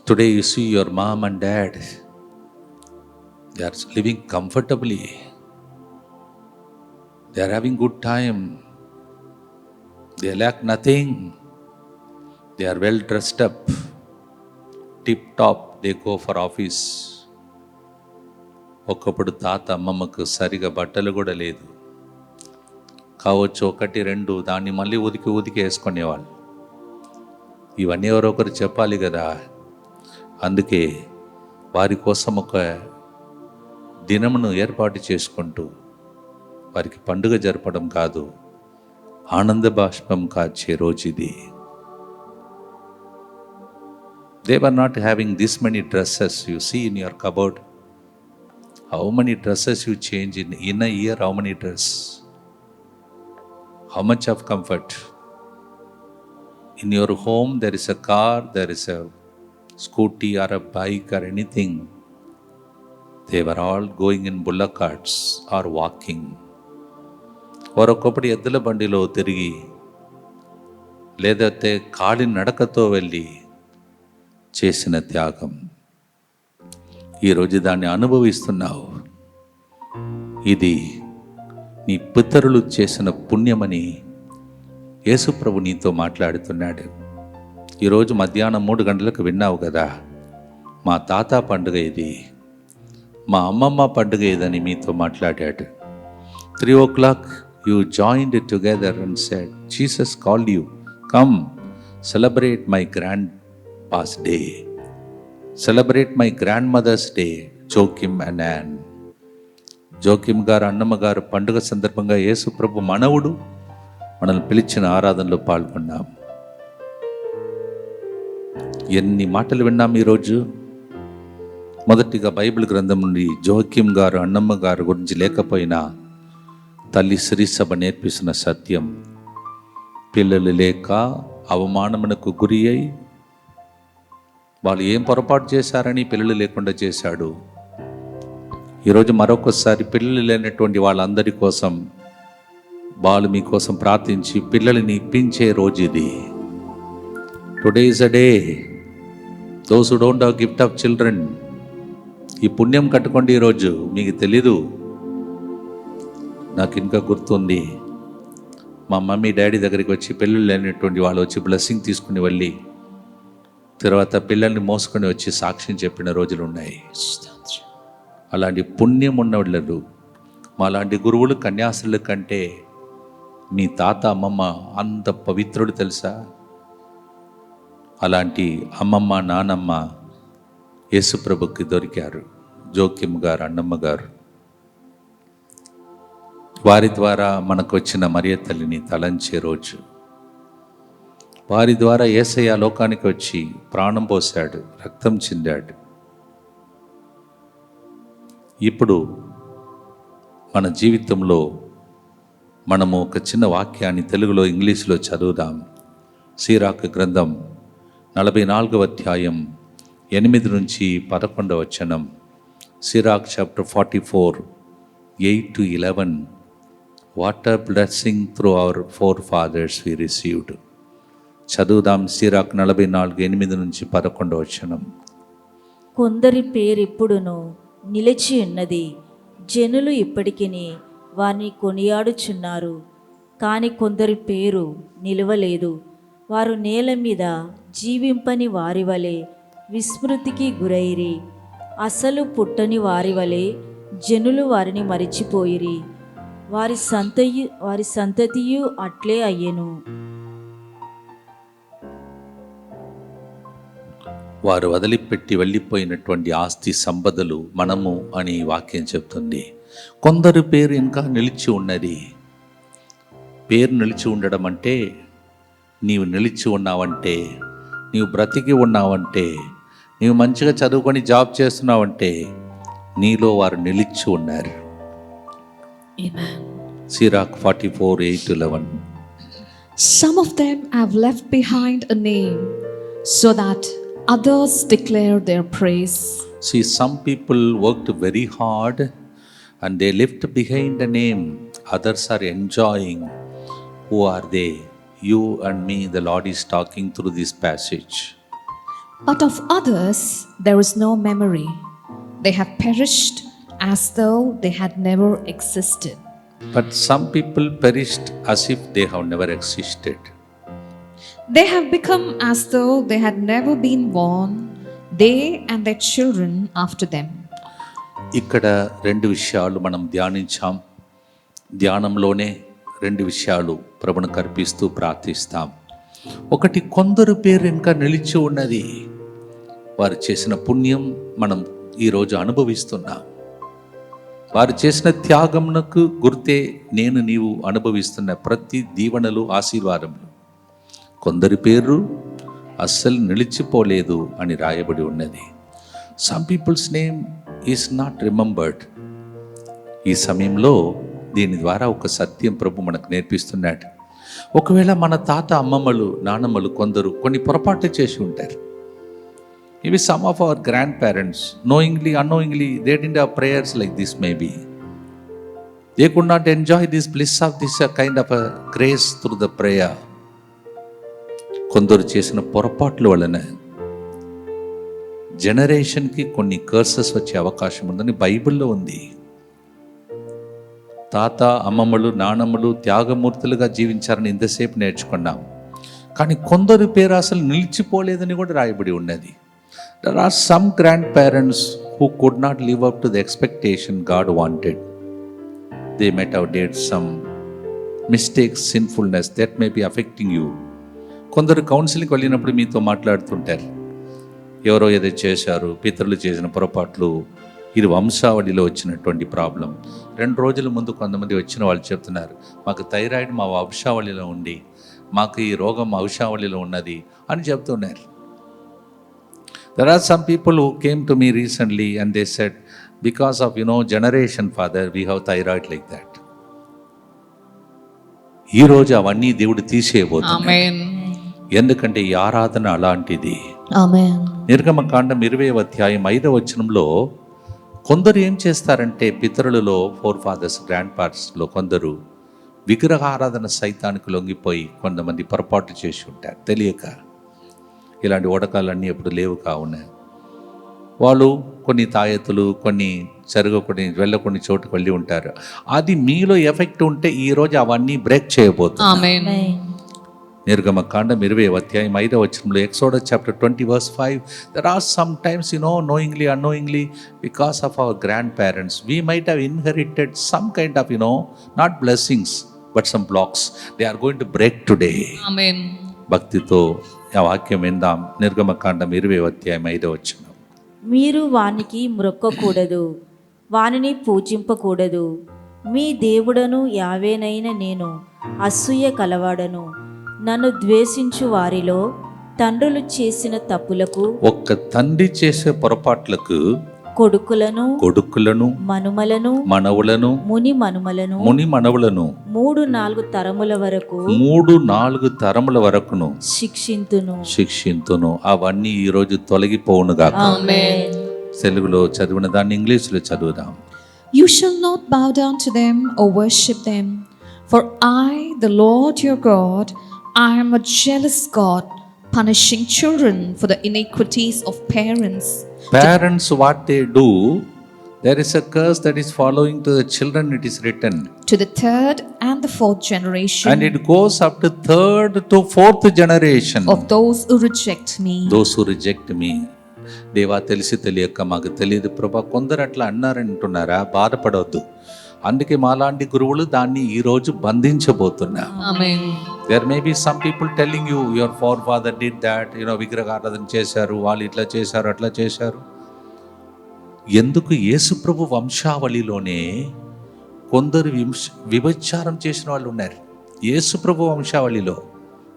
Today you see your mom and dad, they are living comfortably, they are having good time, they lack nothing, they are well dressed up, tip top, they go for office. ఒకప్పుడు తాత అమ్మమ్మకు సరిగా బట్టలు కూడా లేదు, కావచ్చు ఒకటి రెండు, దాన్ని మళ్ళీ ఉదికి వేసుకునేవాళ్ళు. ఇవన్నీ ఎవరొకరు చెప్పాలి కదా. అందుకే వారి కోసం ఒక దినమును ఏర్పాటు చేసుకుంటూ వారికి పండుగ జరపడం కాదు, ఆనంద బాష్పం కాచే రోజు ఇది. They were not having this many dresses you see in your cupboard. How many dresses you change in a year? How many dress? How much of comfort? In your home there is a car, there is a scooty or a bike or anything. They were all going in bullock carts or walking. వారొకప్పుడు ఎద్దుల బండిలో తిరిగి, లేదంటే కాలి నడకతో వెళ్ళి చేసిన త్యాగం. ఈరోజు దాన్ని అనుభవిస్తున్నావు. ఇది నీ పితరులు చేసిన పుణ్యమని యేసుప్రభు నీతో మాట్లాడుతున్నాడు. ఈరోజు మధ్యాహ్నం 3 గంటలకు విన్నావు కదా, మా తాత పండుగ ఇది, మా అమ్మమ్మ పండుగ ఇదని మీతో మాట్లాడాడు. 3 o'clock you joined together and said, Jesus called you, come celebrate my grandpa's day, celebrate my grandmother's day, జోకిమ్ and Ann. జోకిమ్ గారు, అన్నమ్మ గారు పండుగ సందర్భంగా యేసు ప్రభు మనవుడు మనల్ని పిలిచిన ఆరాధనలో పాల్గొన్నాం. ఎన్ని మాటలు విన్నాం ఈరోజు. మొదటిగా బైబిల్ గ్రంథం నుండి జోకిమ్ గారు, అన్నమ్మ గారు గురించి లేకపోయినా తల్లి శ్రీసభ నేర్పిస్తున్న సత్యం, పిల్లలు లేక అవమానమునకు గురి అయి వాళ్ళు ఏం పొరపాటు చేశారని పిల్లలు లేకుండా చేశాడు. ఈరోజు మరొకసారి పిల్లలు లేనటువంటి వాళ్ళందరి కోసం వాళ్ళు మీకోసం ప్రార్థించి పిల్లల్ని ఇప్పించే రోజు ఇది. Today is a day. Those who don't have gift of children, ఈ పుణ్యం కట్టుకోండి. ఈరోజు మీకు తెలీదు, నాకు ఇంకా గుర్తుంది, మా మమ్మీ డాడీ దగ్గరికి వచ్చి పిల్లలు లేనటువంటి వాళ్ళు వచ్చి బ్లెస్సింగ్ తీసుకుని వెళ్ళి తర్వాత పిల్లల్ని మోసుకొని వచ్చి సాక్ష్యం చెప్పిన రోజులు ఉన్నాయి. అలాంటి పుణ్యం ఉన్నవాళ్ళు, మాలాంటి గురువులు కన్యాసుల కంటే మీ తాత అమ్మమ్మ అంత పవిత్రుడు తెలుసా? అలాంటి అమ్మమ్మ నానమ్మ యేసుప్రభుకి దొరికారు. జోకిమ్ గారు, అన్నమ్మ గారు, వారి ద్వారా మనకు వచ్చిన మరియ తల్లిని తలంచే రోజు. వారి ద్వారా యేసయ్య లోకానికి వచ్చి ప్రాణం పోశాడు, రక్తం చిందాడు. ఇప్పుడు మన జీవితంలో మనము ఒక చిన్న వాక్యాన్ని తెలుగులో ఇంగ్లీష్లో చదువుదాం. సీరాకు గ్రంథం 44వ అధ్యాయం 8 నుంచి 11వ వచనం. Sea Rock chapter 44 8 to 11. What a blessing through our forefathers we received. చదువుదాం. సీరాక్ 44 8 నుంచి 11వ వచనం. కొందరి పేరిప్పుడును నిలిచి ఉన్నది, జనులు ఇప్పటికిని వారిని కొనియాడుచున్నారు. కాని కొందరి పేరు నిలవలేదు. వారు నేల మీద జీవింపని వారి వలె విస్మృతికి గురైరి, అసలు పుట్టని వారి వలె జనులు వారిని మరిచిపోయిరి, వారి సంతతియు అట్లే అయ్యెను. వారు వదిలిపెట్టి వెళ్ళిపోయినటువంటి ఆస్తి సంపదలు మనము అని ఈ వాక్యం చెప్తుంది. కొందరు పేరు ఇంకా నిలిచి ఉన్నది. పేరు నిలిచి ఉండడం అంటే నీవు నిలిచి ఉన్నావంటే, నీవు బ్రతికి ఉన్నావంటే, నీవు మంచిగా చదువుకొని జాబ్ చేస్తున్నావంటే నీలో వారు నిలిచి ఉన్నారు. Amen. సిరాక్ 44:8-11. Some of them have left behind a name so that others declare their praise. See, some people worked very hard and they left behind a name. Others are enjoying. Who are they? You and me, the Lord is talking through this passage. But of others there is no memory. They have perished as though they had never existed. But some people perished as if they have never existed. They have become as though they had never been born, they and their children after them. ఇక్కడ రెండు విషయాలు మనం ధ్యానించాం. ధ్యానంలోనే రెండు విషయాలు ప్రభువును కర్పిస్తూ ప్రార్థిస్తాం. ఒకటి, కొందరు పేరు ఇంకా నిలిచి ఉన్నది. వారు చేసిన పుణ్యం మనం ఈరోజు అనుభవిస్తున్నాం. వారు చేసిన త్యాగమునకు గుర్తే నేను నీవు అనుభవిస్తున్న ప్రతి దీవెనలు, ఆశీర్వాదములు. కొందరి పేరు అస్సలు నిలిచిపోలేదు అని రాయబడి ఉన్నది. Some people's name is not remembered. ఈ సమయంలో దీని ద్వారా ఒక సత్యం ప్రభు మనకు నేర్పిస్తున్నాడు. ఒకవేళ మన తాత అమ్మమ్మలు, నానమ్మలు కొందరు కొన్ని పొరపాట్లు చేసి ఉంటారు. ఇవి some of our grand parents knowingly, unknowingly they didn't have prayers like this maybe. They could not enjoy this bliss of this kind of a grace through the prayer. కొందరు చేసిన పొరపాట్ల వలన జనరేషన్కి కొన్ని కర్సెస్ వచ్చే అవకాశం ఉందని బైబిల్లో ఉంది. తాత అమ్మమ్మలు, నానమ్మలు త్యాగమూర్తులుగా జీవించారని ఇంతసేపు నేర్చుకున్నాం. కానీ కొందరు పేరు అసలు నిలిచిపోలేదని కూడా రాయబడి ఉన్నది. There are some grandparents who could not live up to the expectation God wanted. They might have did some mistakes, sinfulness that may be affecting you. కొందరు కౌన్సిలింగ్కి వెళ్ళినప్పుడు మీతో మాట్లాడుతుంటారు. ఎవరో ఏదో చేశారు, పితరులు చేసిన పొరపాట్లు, ఇది వంశావళిలో వచ్చినటువంటి ప్రాబ్లం. 2 రోజుల ముందు కొంతమంది వచ్చిన వాళ్ళు చెప్తున్నారు, మాకు థైరాయిడ్ మా వంశావళిలో ఉంది, మాకు ఈ రోగం వంశావళిలో ఉన్నది అని చెప్తున్నారు. There are some people who came to me recently and they said, because of generation father, we have thyroid like that. ఈ రోజు అవన్నీ దేవుడు తీసేయబోతున్నాడు. Amen. ఎందుకంటే ఈ ఆరాధన అలాంటిది. Amen. నిర్గమకాండం 20వ అధ్యాయం 5వ వచనంలో కొందరు ఏం చేస్తారంటే, పితరులలో ఫోర్ ఫాదర్స్, గ్రాండ్ ఫాదర్స్లో కొందరు విగ్రహారాధన సైతానికి లొంగిపోయి కొంతమంది పొరపాటు చేసి ఉంటారు తెలియక. ఇలాంటి ఓడకాలన్నీ ఎప్పుడు లేవు కావున వాళ్ళు కొన్ని తాయెత్తులు, కొన్ని జరగకొని వెళ్ళకొన్ని చోటుకు వెళ్ళి ఉంటారు. అది మీలో ఎఫెక్ట్ ఉంటే ఈరోజు అవన్నీ బ్రేక్ చేయబోతుంది. Amen. నిర్గమకాండం 20వ అధ్యాయం 5వ వచనంలో, Exodus chapter 20 verse 5, there are sometimes knowingly, unknowingly, because of our grandparents, we might have inherited some kind of not blessings but some blocks. They are going to break today. Amen. భక్తితో ఆ వాక్యం విందాం. నిర్గమకాండం 20వ అధ్యాయం 5వ వచనం. మీరు వానికి మ్రొక్కకూడదు, వానిని పూజింపకూడదు. మీ దేవుడను యావేనైన నేను అసూయ కలవాడను. నన్ను ద్వేషించు వారిలో తండ్రులు చేసిన తప్పులకు, ఒక్క తండ్రి చేసే పొరపాట్లకు కొడుకులను మనుమలను ముని మనవులను 3-4 తరముల వరకును శిక్షింతును. అవన్నీ ఈరోజు తొలగిపోవునుగా. తెలుగులో చదివిన దాన్ని ఇంగ్లీష్లో చదువుదాం. You shall not bow down to them or worship them, for I, the Lord your God, I am a jealous God, punishing children for the iniquities of parents. Parents, what they do, there is a curse that is following to the children, it is written. To the 3rd and the 4th generation. And it goes up to 3rd to 4th generation. Of those who reject me. Those who reject me. దేవా తెలిసి తెలియక మాకు తెలియదు ప్రభా, కొందరు అట్లా అన్నారంటున్నారా, బాధపడవద్దు. అందుకే మాలాంటి గురువులు దాన్ని ఈరోజు బంధించబోతున్నారు. There may be some people telling you your forefather did that, విగ్రహారాధన చేశారు, వాళ్ళు ఇట్లా చేశారు, అట్లా చేశారు. ఎందుకు? యేసు ప్రభు వంశావళిలోనే కొందరు విభచారం చేసిన వాళ్ళు ఉన్నారు. యేసు ప్రభు వంశావళిలో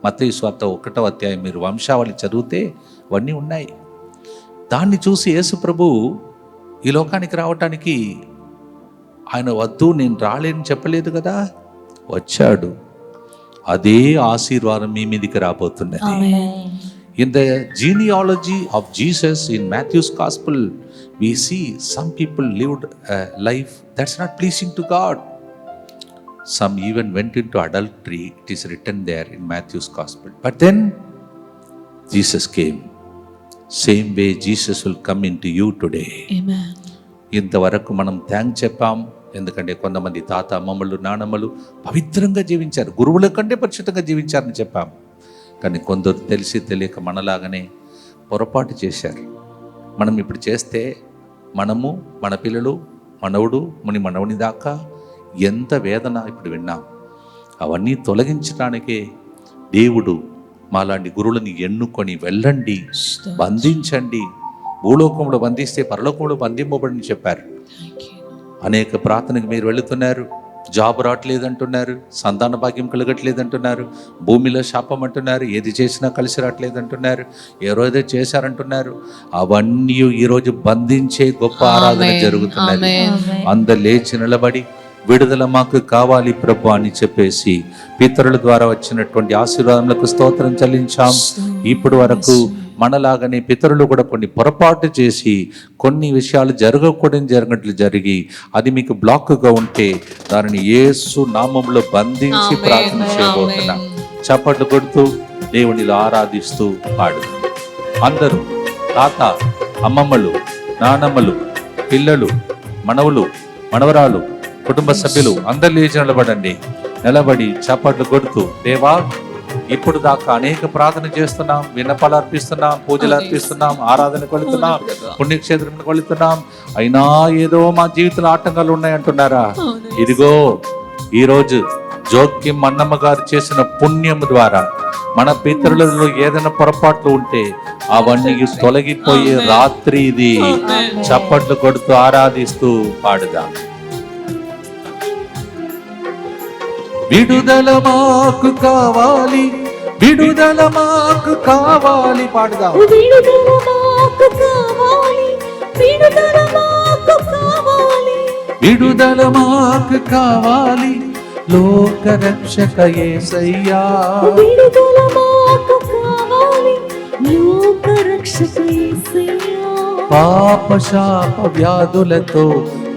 మత్తయి సువార్త 1వ అధ్యాయం మీరు వంశావళి చదివితే అవన్నీ ఉన్నాయి. దాన్ని చూసి యేసు ప్రభు ఈ లోకానికి రావటానికి ఆయన వద్దు, నేను రాలేని చెప్పలేదు కదా, వచ్చాడు. అదే ఆశీర్వాదం మీ మీదికి రాబోతున్నది. In the genealogy of Jesus in Matthew's gospel we see some people lived a life that's not pleasing to God. Some even went into adultery. It is written there in Matthew's gospel. But then Jesus came. Same way Jesus will come into you today. Amen. ఇంతవరకు మనం thank చెప్పాం, ఎందుకంటే కొంతమంది తాత అమ్మమ్మలు నానమ్మలు పవిత్రంగా జీవించారు, గురువుల కంటే పరిశుద్ధంగా జీవించారని చెప్పాం. కానీ కొందరు తెలిసి తెలియక మనలాగానే పొరపాటు చేశారు. మనం ఇప్పుడు చేస్తే మనము, మన పిల్లలు, మనవుడు, మనవని దాకా ఎంత వేదన ఇప్పుడు విన్నాం. అవన్నీ తొలగించడానికే దేవుడు మాలాంటి గురువులని ఎన్నుకొని వెళ్ళండి, బంధించండి. భూలోకంలో బంధిస్తే పరలోకంలో బంధింపబడని చెప్పారు. అనేక ప్రార్థనకు మీరు వెళుతున్నారు, జాబ్ రావట్లేదంటున్నారు, సంతాన భాగ్యం కలగట్లేదంటున్నారు, భూమిలో శాపం అంటున్నారు, ఏది చేసినా కలిసి రావట్లేదంటున్నారు, ఏదో చేశారంటున్నారు. అవన్నీ ఈరోజు బంధించే గొప్ప ఆరాధన జరుగుతున్నది. అందరు లేచి నిలబడి విడుదల మాకు కావాలి ప్రభు అని చెప్పేసి పితరుల ద్వారా వచ్చినటువంటి ఆశీర్వాదములకు స్తోత్రం చెల్లించాం. ఇప్పటి వరకు మనలాగానే పితరులు కూడా కొన్ని పొరపాటు చేసి కొన్ని విషయాలు జరిగినట్లు జరిగి అది మీకు బ్లాక్గా ఉంటే దానిని యేసు నామములో బంధించి ప్రార్థన చేయబోతున్నాం. చప్పట్లు కొడుతూ దేవునిలో ఆరాధిస్తూ పాడు. అందరూ తాత అమ్మమ్మలు నానమ్మలు పిల్లలు మనవులు మనవరాలు కుటుంబ సభ్యులు అందరు లేచి నిలబడి చప్పట్లు కొడుతూ, దేవా ఇప్పుడు దాకా అనేక ప్రార్థన చేస్తున్నాం, విన్నపాలు అర్పిస్తున్నాం, పూజలు అర్పిస్తున్నాం, ఆరాధనకు వెళుతున్నాం, పుణ్యక్షేత్రంకి వెళుతున్నాం, అయినా ఏదో మా జీవితంలో ఆటంకాలు ఉన్నాయంటున్నారా? ఇదిగో ఈరోజు జోక్యం అన్నమ్మ గారు చేసిన పుణ్యం ద్వారా మన పితరులలో ఏదైనా పొరపాట్లు ఉంటే అవన్నీ తొలగిపోయే రాత్రి ఇది. చప్పట్లు కొడుతూ ఆరాధిస్తూ పాడుదాం. విడుదల మాకు కావాలి, విడుదల మాకు కావాలి, పాడుదాం. విడుదల మాకు కావాలి, విడుదల మాకు కావాలి, విడుదల మాకు కావాలి, లోక రక్షక యేసయ్యా. విడుదల మాకు కావాలి, లోక రక్షక యేసయ్యా. పాప శాప వ్యాధులతో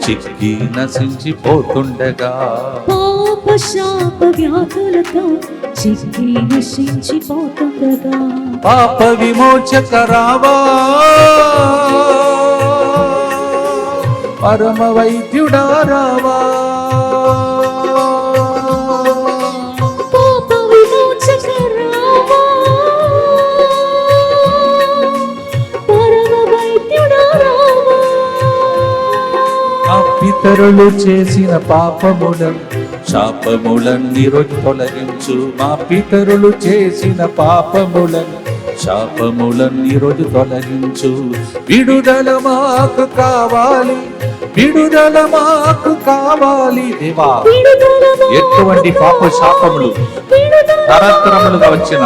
చిక్కి నశించిపోతుండగా, పాప శాప వ్యాధులతో చిక్కి నశించిపోతుండగా, పాప విమోచక రావా, పరమ వైద్యుడా రావా, పాప విమోచక రావా, పరమ వైద్యుడా రావా. ఆ పితరులు చేసిన పాపములను శాపములన్నీ రోజు తొలగించు. మా పితరులు చేసిన పాపములను శాపములన్నీ రోజు తొలగించు. విడుదల మాకు కావాలి, విడుదల మాకు కావాలి దేవా. ఎటువంటి పాప శాపములు తరతరములుగా వచ్చిన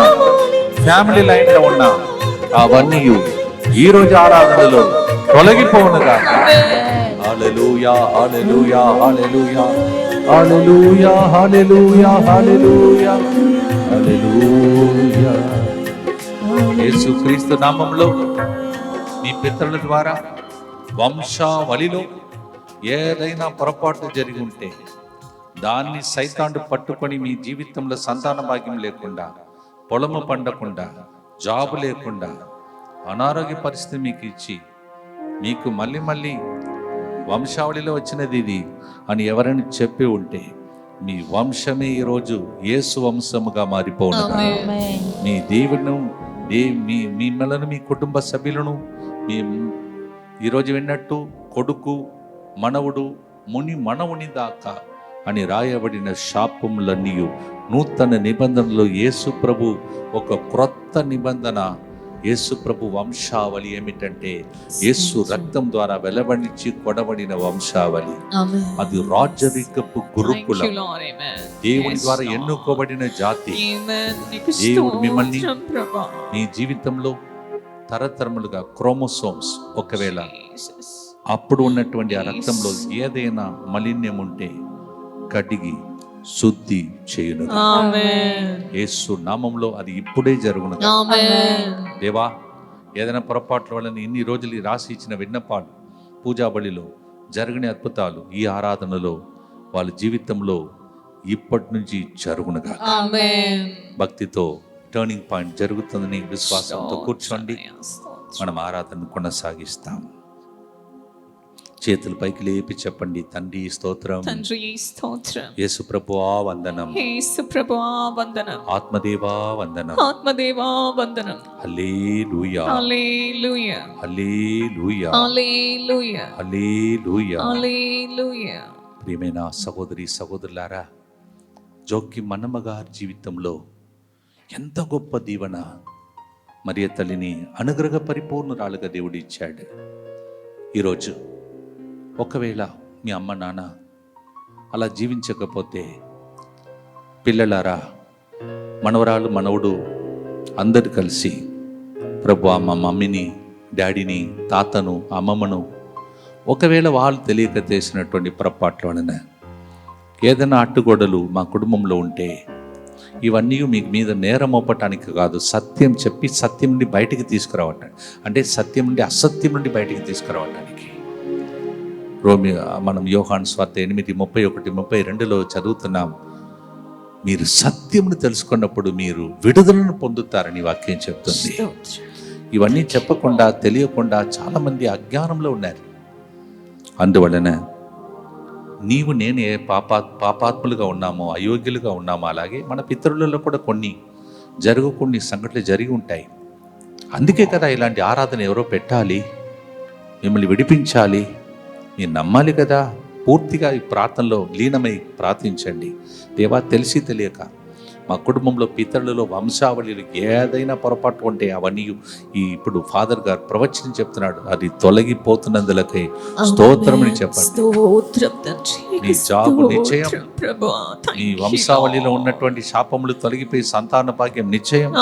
ఫ్యామిలీ లైన్ లో ఉన్న అవన్నీ ఈ రోజు ఆరాధనలో తొలగిపోనుగా. హల్లెలూయా హల్లెలూయా హల్లెలూయా హల్లెలూయా హల్లెలూయా హల్లెలూయా హల్లెలూయా. యేసుక్రీస్తు నామములో మీ పితరుల ద్వారా వంశావళిలో ఏదైనా పొరపాటు జరిగి ఉంటే దాన్ని సైతాను పట్టుకొని మీ జీవితంలో సంతాన భాగ్యం లేకుండా, పొలము పండకుండా, జాబు లేకుండా, అనారోగ్య పరిస్థితి మీకు ఇచ్చి మీకు మళ్ళీ మళ్ళీ వంశావళిలో వచ్చినది ఇది అని ఎవరైనా చెప్పి ఉంటే మీ వంశమే ఈరోజు యేసు వంశముగా మారిపోనుగా. మీ దేవును మిమ్మల్ని మీ కుటుంబ సభ్యులను మేము ఈరోజు విన్నట్టు కొడుకు, మనవుడు, ముని మనవుని దాకా అని రాయబడిన శాపములన్నీ నూతన నిబంధనలో యేసు ప్రభు ఒక క్రొత్త నిబంధన, యేసు ప్రభు వంశావళి ఏమిటంటే యేసు రక్తం ద్వారా వెలబడించి కొడబడిన వంశావళి. అది రాజరికపు గురుకులం, దేవుని ద్వారా ఎన్నుకోబడిన జాతి. దేవుడు మిమ్మల్ని మీ జీవితంలో తరతరములుగా క్రోమోసోమ్స్, ఒకవేళ అప్పుడు ఉన్నటువంటి ఆ రక్తంలో ఏదైనా మలిన్యం ఉంటే కడిగి శుద్ధి చేయును. యేసు నామంలో అది ఇప్పుడే జరుగును. దేవా, ఏదైనా పొరపాట్ల వలన ఇన్ని రోజులు రాసి ఇచ్చిన విన్నపాలు, పూజా బలిలో జరిగిన అద్భుతాలు ఈ ఆరాధనలో వాళ్ళ జీవితంలో ఇప్పటి నుంచి జరుగునుగా. భక్తితో టర్నింగ్ పాయింట్ జరుగుతుందని విశ్వాసంతో కూర్చోండి. మనం ఆరాధన కొనసాగిస్తాం. చేతులు పైకి లేపి చెప్పండి, తండ్రి స్తోత్రం, యేసు ప్రభువా వందనం, ఆత్మదేవా వందనం, హల్లెలూయా, హల్లెలూయా, హల్లెలూయా. ప్రియమైన సహోదరి సహోదరులారా, జోకి మనమ్మ గారి జీవితంలో ఎంత గొప్ప దీవెన, మరియ తల్లిని అనుగ్రహ పరిపూర్ణురాలుగా దేవుడు ఇచ్చాడు. ఈరోజు ఒకవేళ మీ అమ్మ నాన్న అలా జీవించకపోతే, పిల్లలారా, మనవరాలు మనవుడు అందరు కలిసి ప్రభు మా మమ్మీని, డాడీని, తాతను, అమ్మమ్మను ఒకవేళ వాళ్ళు తెలియక చేసినటువంటి పొరపాట్ల వలన ఏదైనా అడ్డుగోడలు మా కుటుంబంలో ఉంటే ఇవన్నీ మీకు మీద నేరం మోపటానికి కాదు, సత్యం చెప్పి సత్యం నుండి బయటికి తీసుకురావటానికి, అంటే సత్యం నుండి అసత్యం నుండి బయటికి తీసుకురావటానికి. మనం యోహాను స్వార్త 8:31-32 చదువుతున్నాం. మీరు సత్యమును తెలుసుకున్నప్పుడు మీరు విడుదలను పొందుతారని వాక్యం చెప్తుంది. ఇవన్నీ చెప్పకుండా, తెలియకుండా చాలా మంది అజ్ఞానంలో ఉన్నారు. అందువలన నీవు నేనే పాపాత్ములుగా ఉన్నామో, అయోగ్యులుగా ఉన్నామో, అలాగే మన పితరులలో కూడా కొన్ని సంఘటనలు జరిగి ఉంటాయి. అందుకే కదా ఇలాంటి ఆరాధన ఎవరో పెట్టాలి, మిమ్మల్ని విడిపించాలి. మీరు నమ్మాలి కదా. పూర్తిగా ఈ ప్రార్థనలో లీనమై ప్రార్థించండి. దేవా, తెలిసి తెలియక మా కుటుంబంలో పితరులలో వంశావళిలో ఏదైనా పొరపాటు ఉంటే అవన్నీ ఇప్పుడు ఫాదర్ గారు ప్రవచనం చెప్తున్నాడు, అది తొలగిపోతున్నందులకై స్తోత్రమని చెప్పండి. నీ జాబు నిశ్చయం, నీ వంశావళిలో ఉన్నటువంటి శాపములు తొలగిపోయి సంతాన భాగ్యం నిశ్చయం.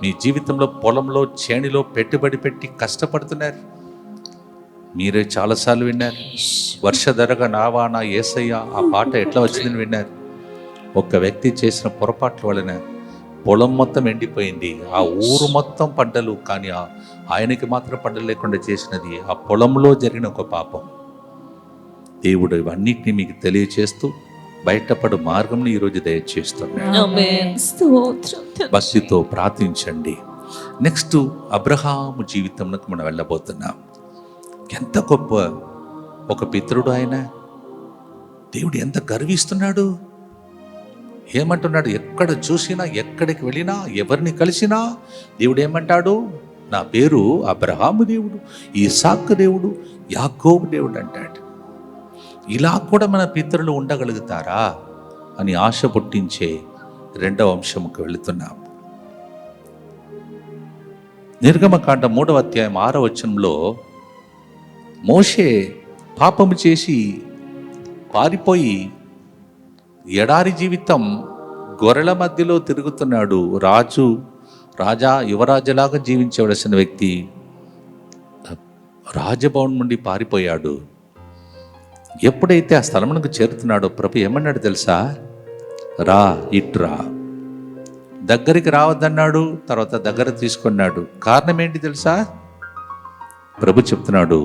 మీ జీవితంలో పొలంలో చేనిలో పెట్టుబడి పెట్టి కష్టపడుతున్నారు. మీరే చాలాసార్లు విన్నారు, వర్షధరగా నావా నా యేసయ్య, ఆ పాట ఎట్లా వచ్చిందని విన్నారు. ఒక్క వ్యక్తి చేసిన పొరపాట్ల వలన పొలం మొత్తం ఎండిపోయింది, ఆ ఊరు మొత్తం పంటలు, కానీ ఆయనకి మాత్రం పంటలు లేకుండా చేసినది ఆ పొలంలో జరిగిన ఒక పాపం. దేవుడు ఇవన్నిటిని మీకు తెలియచేస్తూ బయటపడు మార్గం ఈరోజు దయచేస్తున్నాడు. భక్తితో ప్రార్థించండి. నెక్స్ట్ అబ్రహాము జీవితంలోకి మనం వెళ్ళబోతున్నాం. ఎంత గొప్ప ఒక పితరుడు ఆయన. దేవుడు ఎంత గర్విస్తున్నాడు. ఏమంటున్నాడు? ఎక్కడ చూసినా, ఎక్కడికి వెళ్ళినా, ఎవరిని కలిసినా దేవుడు ఏమంటాడు? నా పేరు అబ్రహాము దేవుడు, ఇస్సాకు దేవుడు, యాకోబు దేవుడు అంటాడు. ఇలా కూడా మన పితరులు ఉండగలుగుతారా అని ఆశ పుట్టించే 2వ అంశముకు వెళుతున్నాం. నిర్గమకాండ 3వ అధ్యాయం 6వ వచనంలో మోషే పాపము చేసి పారిపోయి ఎడారి జీవితం, గొర్రెల మధ్యలో తిరుగుతున్నాడు. యువరాజులాగా జీవించవలసిన వ్యక్తి రాజభవనం నుండి పారిపోయాడు. ఎప్పుడైతే ఆ స్థలమునకు చేరుతున్నాడో ప్రభు ఏమన్నాడు తెలుసా? రా, ఇట్రా. దగ్గరికి రావద్దన్నాడు, తర్వాత దగ్గర తీసుకున్నాడు. కారణం ఏంటి తెలుసా? ప్రభు చెప్తున్నాడు,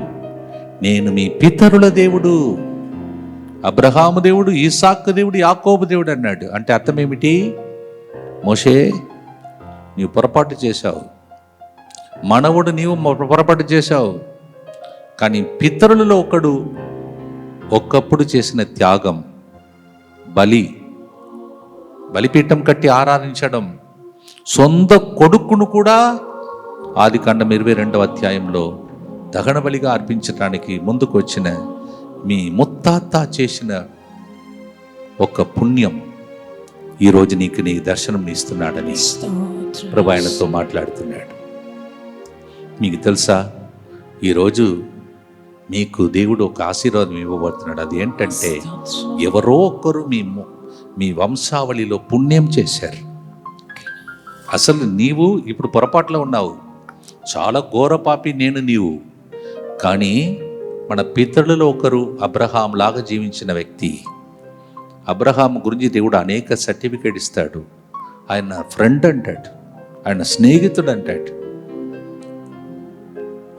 నేను మీ పితరుల దేవుడు, అబ్రహాము దేవుడు, ఇస్సాకు దేవుడు, యాకోబు దేవుడు అన్నాడు. అంటే అర్థం ఏమిటి? మోషే, నీవు పొరపాటు చేశావు, మనవుడు నీవు పొరపాటు చేశావు, కానీ పితరులలో ఒకప్పుడు చేసిన త్యాగం, బలిపీఠం కట్టి ఆరాధించడం, సొంత కొడుకును కూడా ఆదికాండం 22వ అధ్యాయంలో దహన బలిగా అర్పించడానికి ముందుకు వచ్చిన మీ ముత్తాత చేసిన ఒక పుణ్యం ఈరోజు నీ దర్శనం ఇస్తున్నాడని ప్రభు ఆయనతో మాట్లాడుతున్నాడు. మీకు తెలుసా, ఈరోజు మీకు దేవుడు ఒక ఆశీర్వాదం ఇవ్వబోతున్నాడు. అది ఏంటంటే, ఎవరో ఒకరు మీ వంశావళిలో పుణ్యం చేశారు. అసలు నీవు ఇప్పుడు పొరపాట్లో ఉన్నావు, చాలా ఘోరపాపి నీవు. కానీ మన పితరులలో ఒకరు అబ్రహాం లాగా జీవించిన వ్యక్తి. అబ్రహాం గురించి దేవుడు అనేక సర్టిఫికేట్ ఇస్తాడు. ఆయన ఫ్రెండ్ అంటాడు, ఆయన స్నేహితుడు అంటాడు.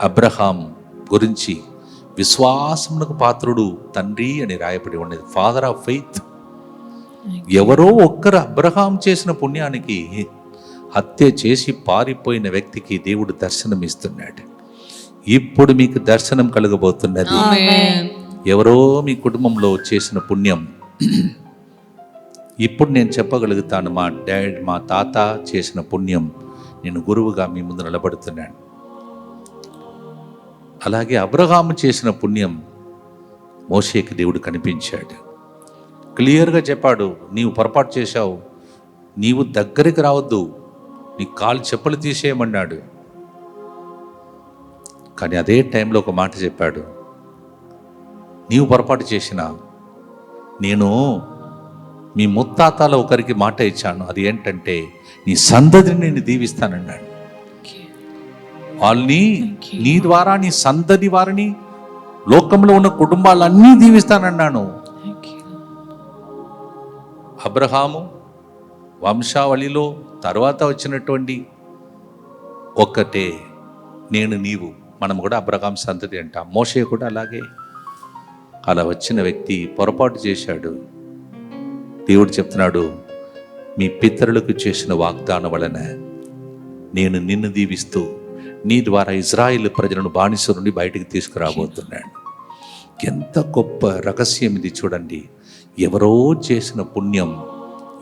అబ్రహాం గురించి విశ్వాసమునకు పాత్రుడు తండ్రి అని రాయబడి ఉన్నది, ఫాదర్ ఆఫ్ ఫెయిత్. ఎవరో ఒక్కరు అబ్రహాం చేసిన పుణ్యానికి హత్య చేసి పారిపోయిన వ్యక్తికి దేవుడు దర్శనం ఇస్తున్నాడు. ఇప్పుడు మీకు దర్శనం కలగబోతున్నది. ఎవరో మీ కుటుంబంలో చేసిన పుణ్యం ఇప్పుడు నేను చెప్పగలుగుతాను, మా తాత చేసిన పుణ్యం నేను గురువుగా మీ ముందు నిలబడుతున్నాను. అలాగే అబ్రహాము చేసిన పుణ్యం మోషేకి దేవుడు కనిపించాడు, క్లియర్గా చెప్పాడు, నీవు పొరపాటు చేశావు, నీవు దగ్గరికి రావద్దు, నీ కాలు చెప్పులు తీసేయమన్నాడు. కానీ అదే టైంలో ఒక మాట చెప్పాడు, నీవు పొరపాటు చేసినా నేను మీ ముత్తాతలో ఒకరికి మాట ఇచ్చాను, అది ఏంటంటే నీ సంతతిని నేను దీవిస్తానన్నాడు. వాళ్ళని నీ ద్వారా నీ సంతతి వారిని లోకంలో ఉన్న కుటుంబాలన్నీ దీవిస్తానన్నాను. అబ్రహాము వంశావళిలో తర్వాత వచ్చినటువంటి ఒక్కటే నేను నీవు, మనం కూడా అబ్రహాం సంతతి అంటాం. మోషే కూడా అలాగే, అలా వచ్చిన వ్యక్తి పొరపాటు చేశాడు. దేవుడు చెప్తున్నాడు, మీ పితరులకు చేసిన వాగ్దానం వలన నేను నిన్ను దీవిస్తూ నీ ద్వారా ఇజ్రాయేలు ప్రజలను బానిస నుండి బయటికి తీసుకురాబోతున్నాడు. ఎంత గొప్ప రహస్యం ఇది చూడండి. ఎవరో చేసిన పుణ్యం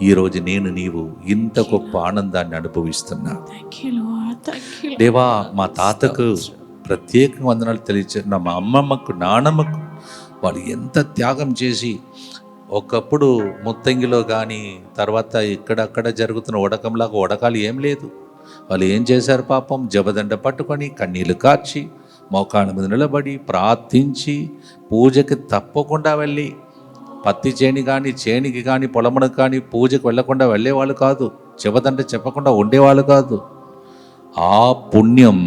ఈరోజు నీవు ఇంత గొప్ప ఆనందాన్ని అనుభవిస్తున్నా. దేవా, మా తాతకు ప్రత్యేక వందనాలు తెలియచేసిన మా అమ్మమ్మకు, నానమ్మకు, వాళ్ళు ఎంత త్యాగం చేసి, ఒకప్పుడు ముత్తంగిలో కానీ తర్వాత ఇక్కడక్కడ జరుగుతున్న ఉడకంలాగా ఉడకాలు ఏం లేదు. వాళ్ళు ఏం చేశారు పాపం, జబదండ పట్టుకొని కన్నీళ్లు కార్చి మోకాళ్ళ మీద నిలబడి ప్రార్థించి పూజకి తప్పకుండా వెళ్ళి, పత్తి చేనికి కానీ పొలమునకు కానీ పూజకు వెళ్ళకుండా వెళ్ళేవాళ్ళు కాదు, జబదండ చెప్పకుండా ఉండేవాళ్ళు కాదు. ఆ పుణ్యం